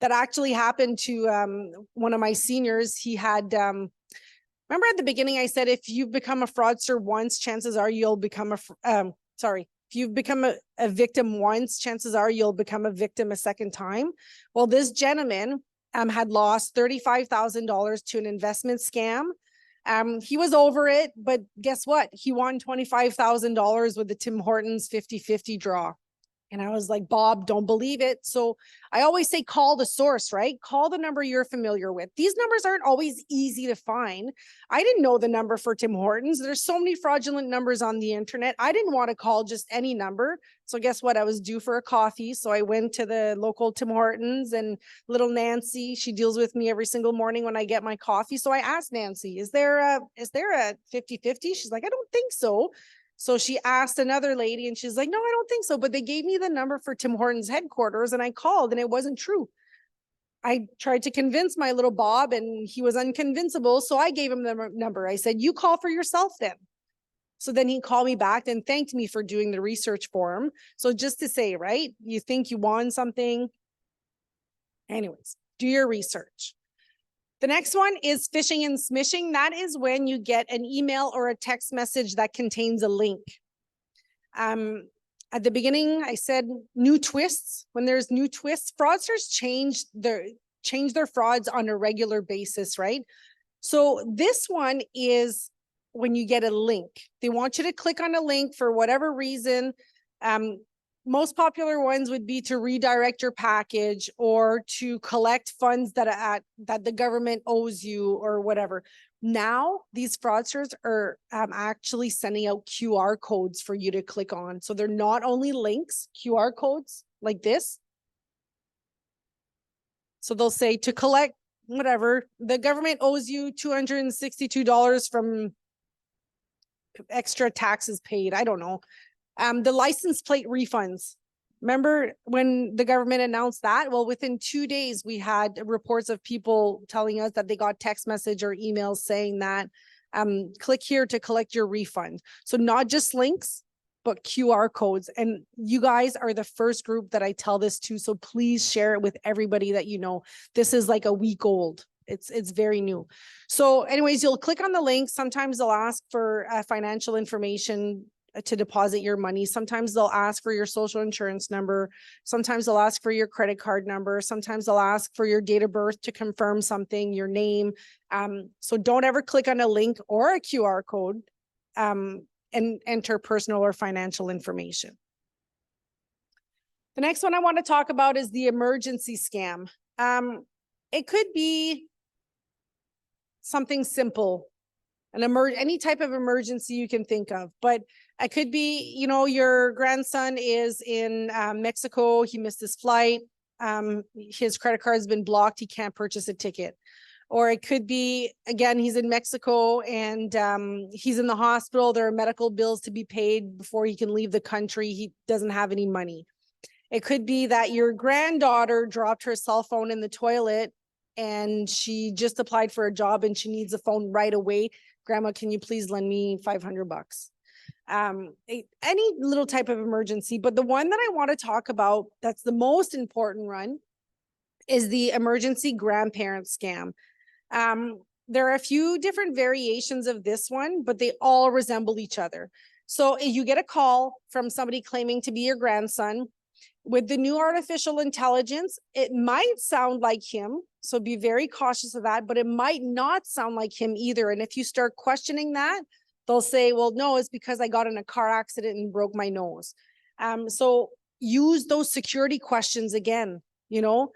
That actually happened to one of my seniors. He had, remember at the beginning, I said, if you've become a fraudster once, chances are you'll become if you've become a victim once, chances are you'll become a victim a second time. Well, this gentleman had lost $35,000 to an investment scam. He was over it, but guess what? He won $25,000 with the Tim Hortons 50-50 draw. And I was like, Bob, don't believe it. So I always say, call the source, right? Call the number you're familiar with. These numbers aren't always easy to find. I didn't know the number for Tim Hortons. There's so many fraudulent numbers on the internet. I didn't want to call just any number. So guess what? I was due for a coffee. So I went to the local Tim Hortons, and little Nancy, she deals with me every single morning when I get my coffee. So I asked Nancy, is there a 50-50? She's like, I don't think so. So she asked another lady and she's like, no, I don't think so. But they gave me the number for Tim Hortons headquarters and I called and it wasn't true. I tried to convince my little Bob and he was unconvincible. So I gave him the number. I said, you call for yourself then. So then he called me back and thanked me for doing the research for him. So just to say, right, you think you won something. Anyways, do your research. The next one is phishing and smishing. That is when you get an email or a text message that contains a link. At the beginning, I said new twists. When there's new twists, fraudsters change their frauds on a regular basis, right? So this one is when you get a link. They want you to click on a link for whatever reason. Most popular ones would be to redirect your package or to collect funds that the government owes you or whatever. Now, these fraudsters are actually sending out QR codes for you to click on. So they're not only links, QR codes like this. So they'll say to collect whatever, the government owes you $262 from extra taxes paid. I don't know. The license plate refunds. Remember when the government announced that? Well, within 2 days, we had reports of people telling us that they got text message or emails saying that click here to collect your refund. So not just links, but QR codes. And you guys are the first group that I tell this to. So please share it with everybody that you know. This is like a week old. It's very new. So anyways, you'll click on the link. Sometimes they'll ask for financial information to deposit your money. Sometimes they'll ask for your social insurance number. Sometimes they'll ask for your credit card number. Sometimes they'll ask for your date of birth to confirm something, your name. So don't ever click on a link or a QR code and enter personal or financial information. The next one I want to talk about is the emergency scam. It could be something simple, any type of emergency you can think of, but it could be, you know, your grandson is in Mexico, he missed his flight, his credit card has been blocked, he can't purchase a ticket. Or it could be, again, he's in Mexico and he's in the hospital, there are medical bills to be paid before he can leave the country, he doesn't have any money. It could be that your granddaughter dropped her cell phone in the toilet and she just applied for a job and she needs a phone right away. Grandma, can you please lend me $500? Any little type of emergency, but the one that I want to talk about that's the most important one is the emergency grandparent scam. There are a few different variations of this one, but they all resemble each other. So you get a call from somebody claiming to be your grandson. With the new artificial intelligence, it might sound like him. So be very cautious of that, but it might not sound like him either. And if you start questioning that, they'll say, well, no, it's because I got in a car accident and broke my nose. So use those security questions again, you know,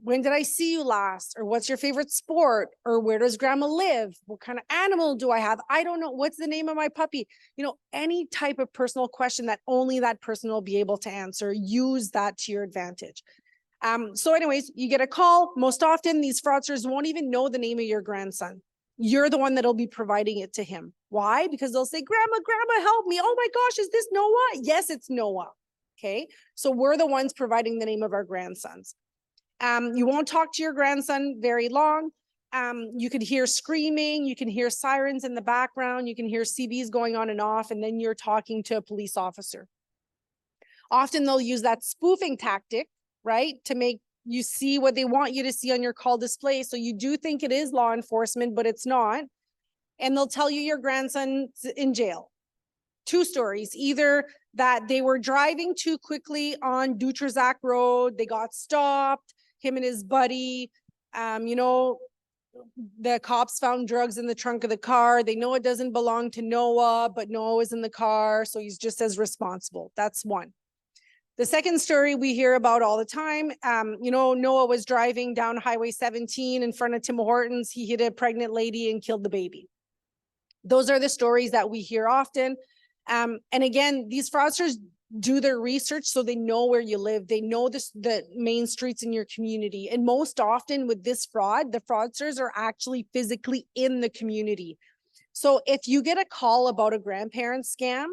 when did I see you last? Or what's your favorite sport? Or where does grandma live? What kind of animal do I have? I don't know. What's the name of my puppy? You know, any type of personal question that only that person will be able to answer, use that to your advantage. So anyways, you get a call. Most often these fraudsters won't even know the name of your grandson. You're the one that'll be providing it to him. Why? Because they'll say, grandma, help me. Oh my gosh, is this Noah? Yes, it's Noah. Okay. So we're the ones providing the name of our grandsons. You won't talk to your grandson very long. You could hear screaming, you can hear sirens in the background, you can hear CBs going on and off, and then you're talking to a police officer. Often they'll use that spoofing tactic, right, to make you see what they want you to see on your call display. So you do think it is law enforcement, but it's not. And they'll tell you your grandson's in jail. Two stories, either that they were driving too quickly on Dutrazac Road, they got stopped, him and his buddy, the cops found drugs in the trunk of the car. They know it doesn't belong to Noah, but Noah is in the car, so he's just as responsible. That's one. The second story we hear about all the time, Noah was driving down Highway 17 in front of Tim Hortons. He hit a pregnant lady and killed the baby. Those are the stories that we hear often. And again, these fraudsters do their research so they know where you live. They know the main streets in your community. And most often with this fraud, the fraudsters are actually physically in the community. So if you get a call about a grandparent scam,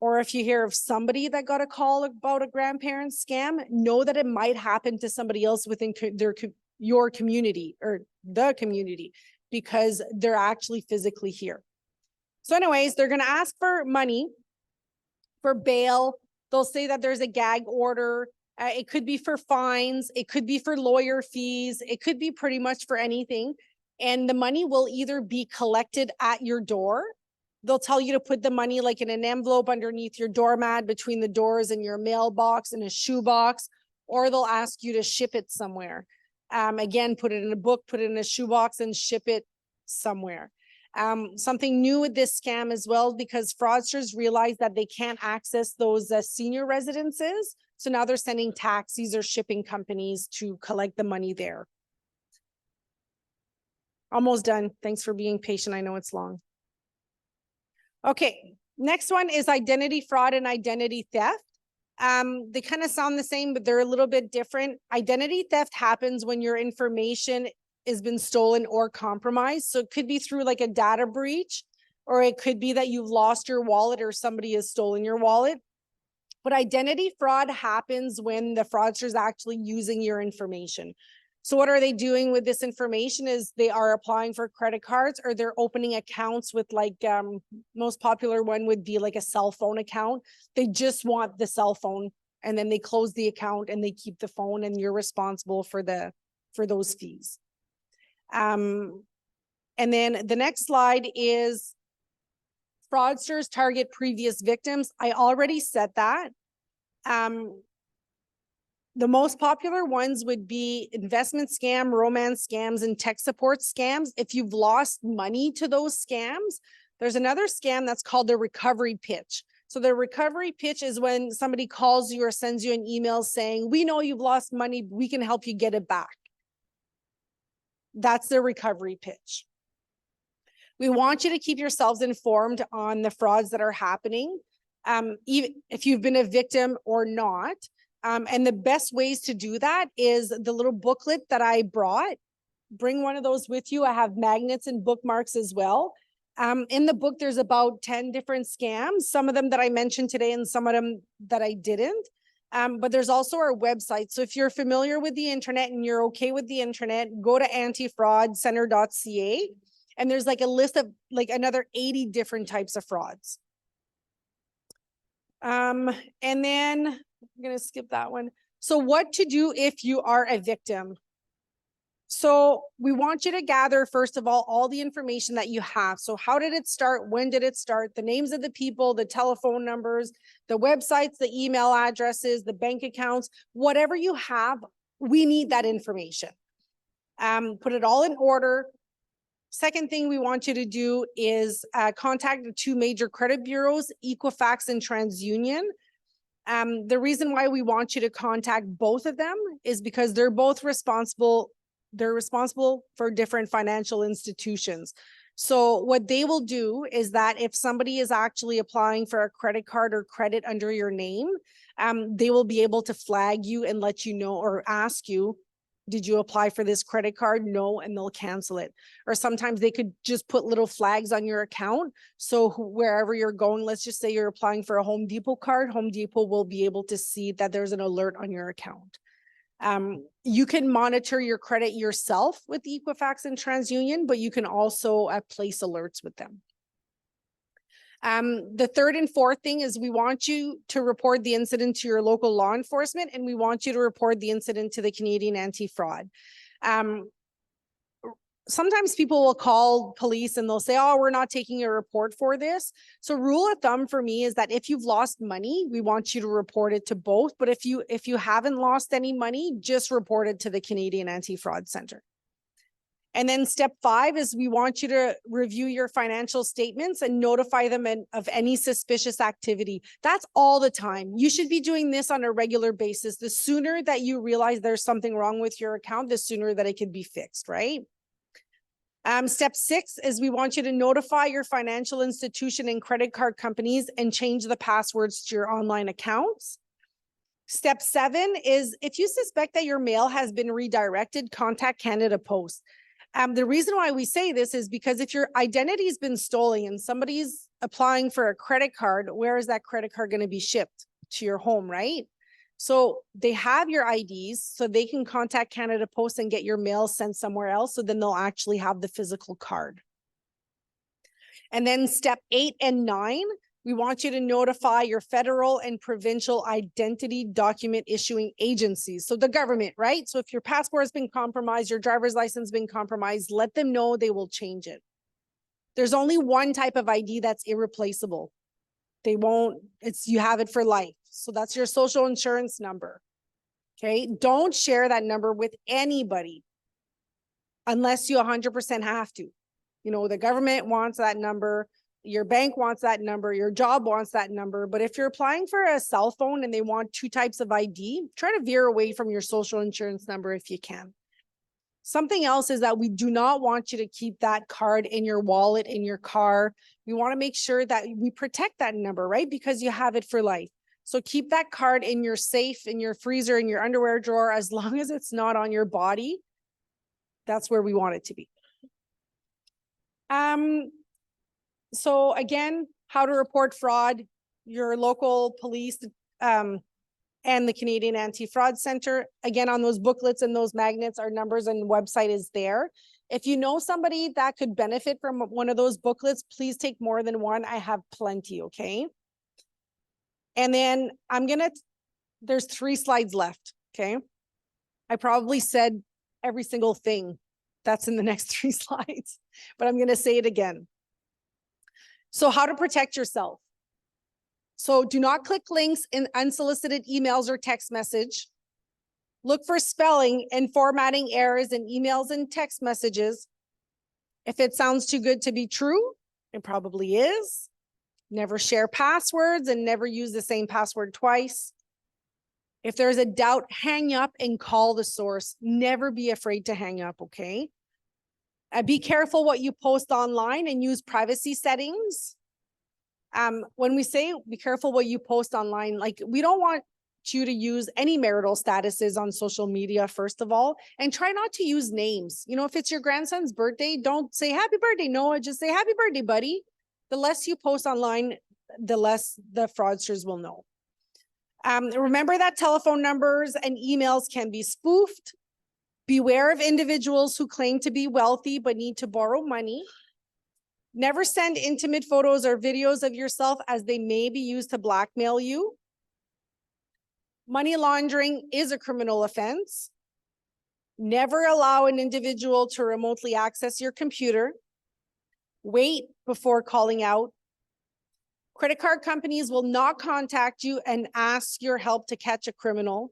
or if you hear of somebody that got a call about a grandparent scam, know that it might happen to somebody else within your community or the community, because they're actually physically here. So anyways, they're going to ask for money for bail. They'll say that there's a gag order. It could be for fines. It could be for lawyer fees. It could be pretty much for anything. And the money will either be collected at your door. They'll tell you to put the money like in an envelope underneath your doormat, between the doors and your mailbox, in a shoebox, or they'll ask you to ship it somewhere. Again, put it in a book, put it in a shoebox and ship it somewhere. Something new with this scam as well, because fraudsters realize that they can't access those senior residences. So now they're sending taxis or shipping companies to collect the money there. Almost done. Thanks for being patient. I know it's long. Okay, next one is identity fraud and identity theft. They kind of sound the same, but they're a little bit different. Identity theft happens when your information has been stolen or compromised. So it could be through like a data breach, or it could be that you've lost your wallet or somebody has stolen your wallet. But identity fraud happens when the fraudster is actually using your information. So what are they doing with this information is they are applying for credit cards, or they're opening accounts with like, most popular one would be like a cell phone account. They just want the cell phone, and then they close the account and they keep the phone, and you're responsible for those fees. And then the next slide is fraudsters target previous victims. I already said that. The most popular ones would be investment scam, romance scams, and tech support scams. If you've lost money to those scams, there's another scam that's called the recovery pitch. So the recovery pitch is when somebody calls you or sends you an email saying, we know you've lost money, we can help you get it back. That's the recovery pitch. We want you to keep yourselves informed on the frauds that are happening, even if you've been a victim or not. And the best ways to do that is the little booklet that I brought. Bring one of those with you. I have magnets and bookmarks as well. In the book, there's about 10 different scams, some of them that I mentioned today and some of them that I didn't. But there's also our website. So if you're familiar with the internet and you're okay with the internet, go to antifraudcenter.ca. And there's like a list of like another 80 different types of frauds. And then I'm going to skip that one. So what to do if you are a victim? So we want you to gather, first of all the information that you have. So how did it start? When did it start? The names of the people, the telephone numbers, the websites, the email addresses, the bank accounts, whatever you have, we need that information. Put it all in order. Second thing we want you to do is contact the two major credit bureaus, Equifax and TransUnion. The reason why we want you to contact both of them is because they're both responsible. They're responsible for different financial institutions. So what they will do is that if somebody is actually applying for a credit card or credit under your name, they will be able to flag you and let you know, or ask you, did you apply for this credit card? No, and they'll cancel it. Or sometimes they could just put little flags on your account. So wherever you're going, let's just say you're applying for a Home Depot card, Home Depot will be able to see that there's an alert on your account. You can monitor your credit yourself with Equifax and TransUnion, but you can also place alerts with them. The third and fourth thing is we want you to report the incident to your local law enforcement, and we want you to report the incident to the Canadian Anti-Fraud. Sometimes people will call police and they'll say, oh, we're not taking a report for this. So rule of thumb for me is that if you've lost money, we want you to report it to both. But if you haven't lost any money, just report it to the Canadian Anti-Fraud Center. And then step 5 is we want you to review your financial statements and notify them of any suspicious activity. That's all the time. You should be doing this on a regular basis. The sooner that you realize there's something wrong with your account, the sooner that it can be fixed, right? Step 6 is we want you to notify your financial institution and credit card companies and change the passwords to your online accounts. Step 7 is if you suspect that your mail has been redirected, contact Canada Post. The reason why we say this is because if your identity has been stolen and somebody's applying for a credit card, where is that credit card going to be shipped? To your home, right? So they have your IDs, so they can contact Canada Post and get your mail sent somewhere else. So then they'll actually have the physical card. And then step 8 and 9, we want you to notify your federal and provincial identity document issuing agencies. So the government, right? So if your passport has been compromised, your driver's license has been compromised, let them know, they will change it. There's only one type of ID that's irreplaceable. You have it for life. So that's your social insurance number. Okay. Don't share that number with anybody unless you 100% have to. You know, the government wants that number. Your bank wants that number. Your job wants that number. But if you're applying for a cell phone and they want 2 types of ID, try to veer away from your social insurance number if you can. Something else is that we do not want you to keep that card in your wallet, in your car. We want to make sure that we protect that number, right? Because you have it for life. So keep that card in your safe, in your freezer, in your underwear drawer, as long as it's not on your body. That's where we want it to be. So again, how to report fraud, your local police and the Canadian Anti-Fraud Center. Again, on those booklets and those magnets, our numbers and website is there. If you know somebody that could benefit from one of those booklets, please take more than one. I have plenty, okay? And then there's 3 slides left, okay? I probably said every single thing that's in the next 3 slides, but I'm gonna say it again. So how to protect yourself. So do not click links in unsolicited emails or text message. Look for spelling and formatting errors in emails and text messages. If it sounds too good to be true, it probably is. Never share passwords and never use the same password twice. If there's a doubt, hang up and call the source. Never be afraid to hang up, okay? Be careful what you post online and use privacy settings. When we say be careful what you post online, like we don't want you to use any marital statuses on social media, first of all, and try not to use names. You know, if it's your grandson's birthday, don't say happy birthday, Noah, just say happy birthday, buddy. The less you post online, the less the fraudsters will know. Remember that telephone numbers and emails can be spoofed. Beware of individuals who claim to be wealthy but need to borrow money. Never send intimate photos or videos of yourself, as they may be used to blackmail you. Money laundering is a criminal offense. Never allow an individual to remotely access your computer. Wait before calling out. Credit card companies will not contact you and ask your help to catch a criminal.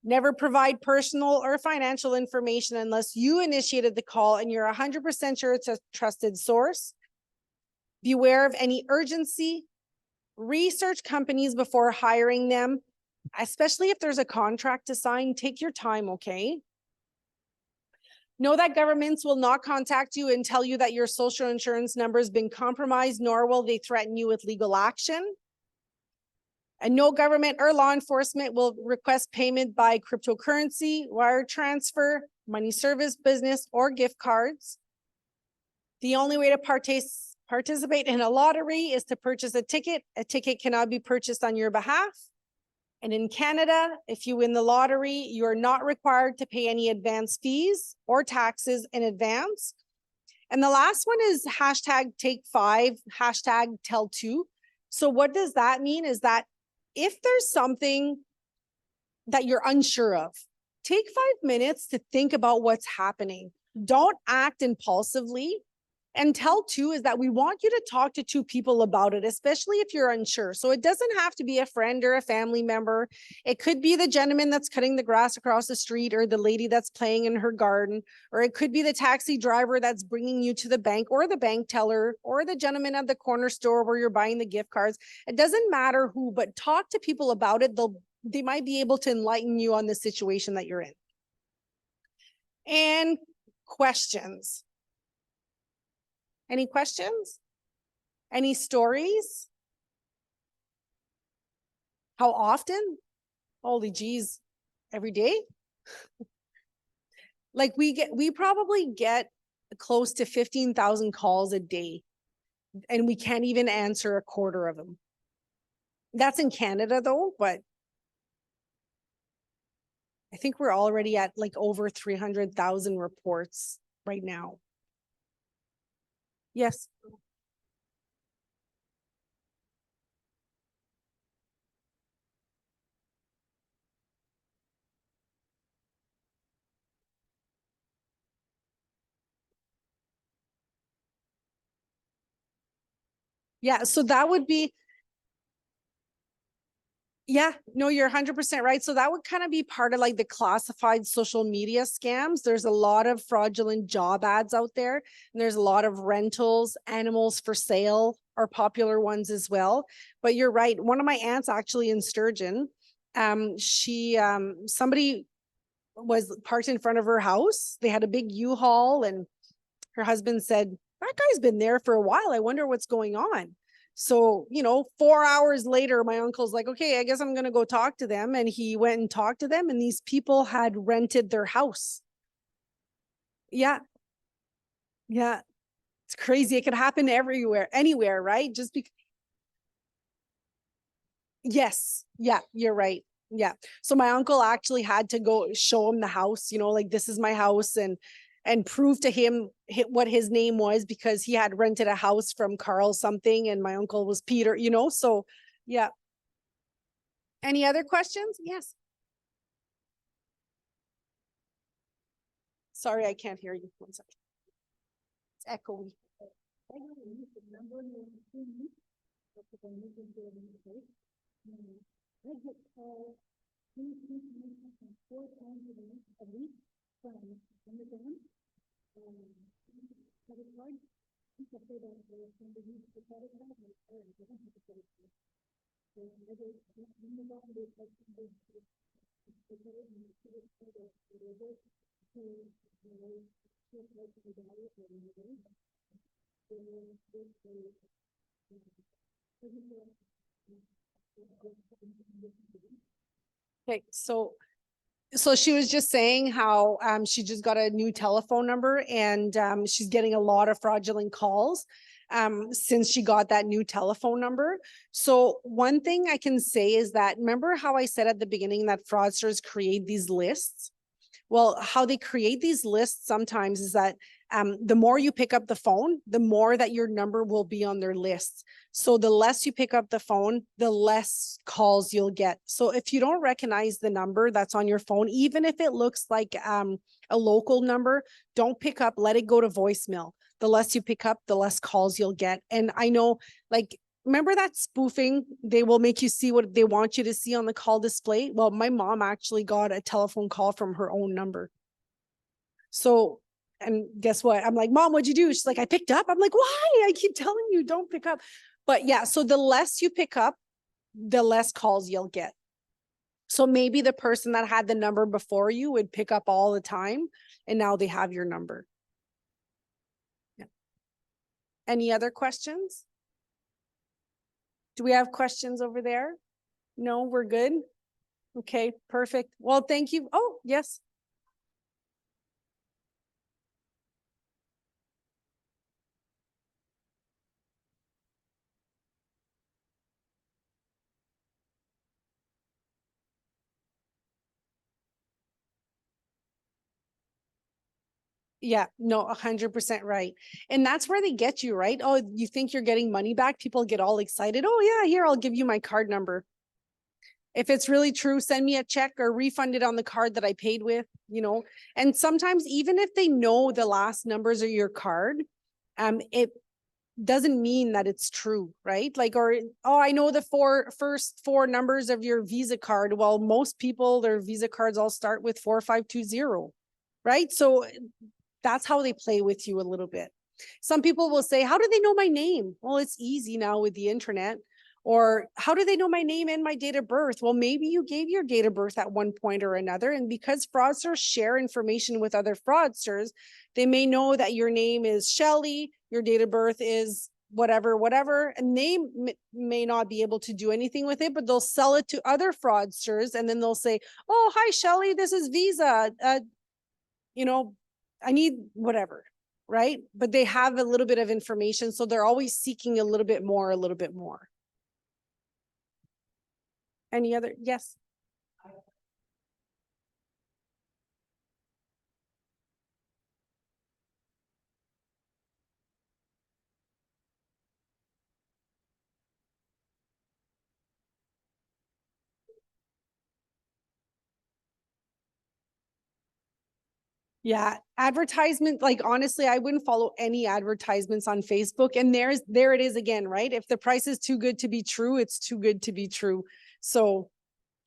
Never provide personal or financial information unless you initiated the call and you're 100% sure it's a trusted source. Beware of any urgency. Research companies before hiring them, especially if there's a contract to sign. Take your time, okay? Know that governments will not contact you and tell you that your social insurance number has been compromised, nor will they threaten you with legal action. And no government or law enforcement will request payment by cryptocurrency, wire transfer, money service business, or gift cards. The only way to participate in a lottery is to purchase a ticket. A ticket cannot be purchased on your behalf. And in Canada, if you win the lottery, you are not required to pay any advance fees or taxes in advance. And the last one is hashtag take five, hashtag tell two. So what does that mean is that if there's something that you're unsure of, take 5 minutes to think about what's happening. Don't act impulsively. And tell two is that we want you to talk to two people about it, especially if you're unsure. So it doesn't have to be a friend or a family member. It could be the gentleman that's cutting the grass across the street, or the lady that's playing in her garden, or it could be the taxi driver that's bringing you to the bank, or the bank teller, or the gentleman at the corner store where you're buying the gift cards. It doesn't matter who, but talk to people about it. They might be able to enlighten you on the situation that you're in. And questions. Any questions? Any stories? How often? Holy geez, every day? Like we probably get close to 15,000 calls a day, and we can't even answer a quarter of them. That's in Canada though, but I think we're already at like over 300,000 reports right now. Yes. Yeah, so that would be, yeah, no, you're 100% right. So that would kind of be part of like the classified social media scams. There's a lot of fraudulent job ads out there, and there's a lot of rentals, animals for sale are popular ones as well. But you're right. One of my aunts actually in Sturgeon, somebody was parked in front of her house. They had a big U-Haul, and her husband said, that guy's been there for a while. I wonder what's going on. So, 4 hours later, my uncle's like, okay, I guess I'm going to go talk to them. And he went and talked to them, and these people had rented their house. Yeah. Yeah. It's crazy. It could happen everywhere, anywhere, right? Just because. Yes. Yeah, you're right. Yeah. So my uncle actually had to go show him the house, like this is my house, and prove to him what his name was, because he had rented a house from Carl something and my uncle was Peter, so yeah. Any other questions? Yes. Sorry, I can't hear you. One second. It's echoey. Okay, so she was just saying how she just got a new telephone number, and she's getting a lot of fraudulent calls since she got that new telephone number. So one thing I can say is that, remember how I said at the beginning that fraudsters create these lists? Well, how they create these lists sometimes is that the more you pick up the phone, the more that your number will be on their list. So the less you pick up the phone, the less calls you'll get. So if you don't recognize the number that's on your phone, even if it looks like a local number, don't pick up, let it go to voicemail. The less you pick up, the less calls you'll get. And I know, like, remember that spoofing? They will make you see what they want you to see on the call display. Well, my mom actually got a telephone call from her own number. So, and guess what? I'm like, Mom, what'd you do? She's like, I picked up. I'm like, why? I keep telling you, don't pick up. But yeah, so the less you pick up, the less calls you'll get. So maybe the person that had the number before you would pick up all the time, and now they have your number. Yeah. Any other questions? Do we have questions over there? No, we're good. Okay, perfect. Well, thank you. Oh, yes. Yeah, no, 100% right. And that's where they get you, right? Oh, you think you're getting money back? People get all excited. Oh yeah, here, I'll give you my card number. If it's really true, send me a check or refund it on the card that I paid with, you know. And sometimes even if they know the last numbers of your card, it doesn't mean that it's true, right? Like, or, oh, I know the first four numbers of your Visa card. Well, most people, their Visa cards all start with 4520, right? So that's how they play with you a little bit. Some people will say, how do they know my name? Well, it's easy now with the internet. Or how do they know my name and my date of birth? Well, maybe you gave your date of birth at one point or another. And because fraudsters share information with other fraudsters, they may know that your name is Shelly, your date of birth is whatever, and they may not be able to do anything with it, but they'll sell it to other fraudsters. And then they'll say, oh, hi, Shelly, this is Visa. You know, I need whatever, right? But they have a little bit of information. So they're always seeking a little bit more, a little bit more. Any other? Yes. Yeah, advertisement, like honestly, I wouldn't follow any advertisements on Facebook. And there it is again, right? If the price is too good to be true, it's too good to be true. So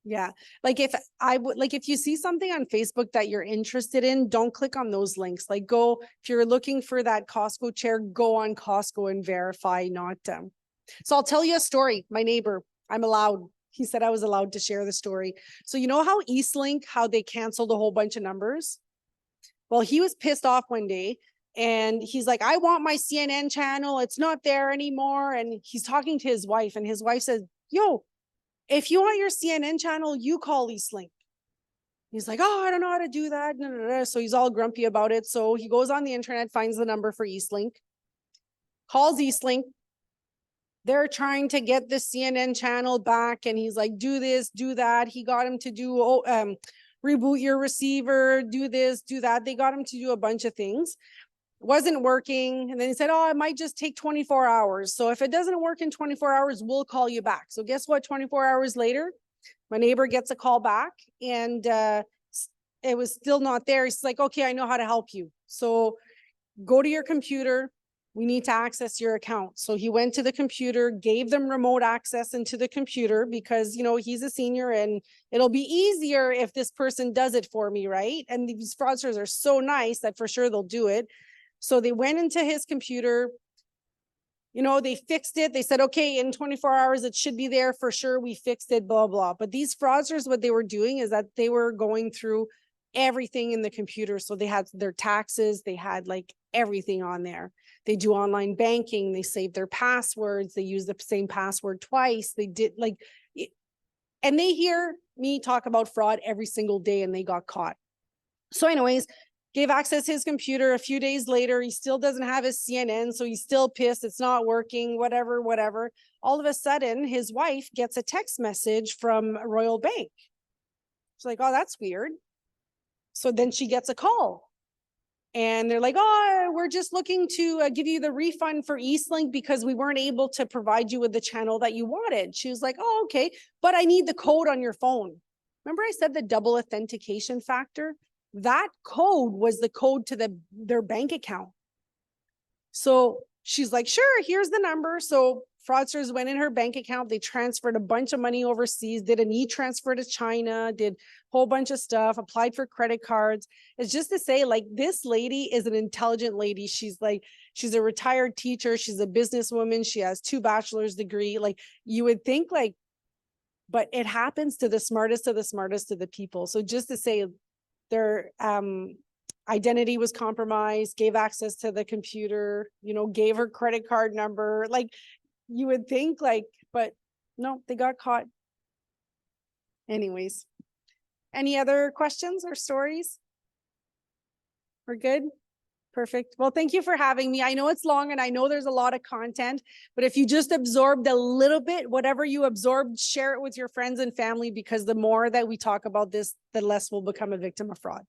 yeah, like if I would, like if you see something on Facebook that you're interested in, don't click on those links. Like go, if you're looking for that Costco chair, go on Costco and verify, not So I'll tell you a story. My neighbor, I'm allowed. He said I was allowed to share the story. So you know how Eastlink, how they canceled a whole bunch of numbers? Well, he was pissed off one day and he's like, I want my CNN channel. It's not there anymore. And he's talking to his wife and his wife says, yo, if you want your CNN channel, you call Eastlink. He's like, oh, I don't know how to do that. No, no, no. So he's all grumpy about it. So he goes on the internet, finds the number for Eastlink, calls Eastlink. They're trying to get the CNN channel back. And he's like, do this, do that. He got him to do, reboot your receiver, do this, do that. They got him to do a bunch of things. Wasn't working. And then he said, oh, it might just take 24 hours. So if it doesn't work in 24 hours, we'll call you back. So guess what? 24 hours later, my neighbor gets a call back and it was still not there. He's like, okay, I know how to help you. So go to your computer. We need to access your account. So he went to the computer, gave them remote access into the computer because, you know, he's a senior and it'll be easier if this person does it for me, right? And these fraudsters are so nice that for sure they'll do it. So they went into his computer, you know, they fixed it. They said, okay, in 24 hours, it should be there for sure. We fixed it, blah, blah. But these fraudsters, what they were doing is that they were going through everything in the computer. So they had their taxes, they had like everything on there. They do online banking, they save their passwords, they use the same password twice. They did like, and they hear me talk about fraud every single day and they got caught. So anyways, gave access to his computer. A few days later, he still doesn't have his CNN. So he's still pissed. It's not working, whatever. All of a sudden, his wife gets a text message from Royal Bank. She's like, oh, that's weird. So then she gets a call and they're like, oh, we're just looking to give you the refund for Eastlink because we weren't able to provide you with the channel that you wanted. She was like, oh, okay, but I need the code on your phone. Remember I said the double authentication factor? That code was the code to their bank account. So she's like, sure, here's the number. So fraudsters went in her bank account. They transferred a bunch of money overseas, did an e-transfer to China, did a whole bunch of stuff, applied for credit cards. It's just to say, like, this lady is an intelligent lady. She's a retired teacher. She's a businesswoman. She has 2 bachelor's degree. Like, you would think like, but it happens to the smartest of the people. So just to say, their identity was compromised, gave access to the computer, you know, gave her credit card number. Like, you would think like, but no, they got caught. Anyways, any other questions or stories? We're good? Perfect. Well, thank you for having me. I know it's long and I know there's a lot of content, but if you just absorbed a little bit, whatever you absorbed, share it with your friends and family, because the more that we talk about this, the less we'll become a victim of fraud.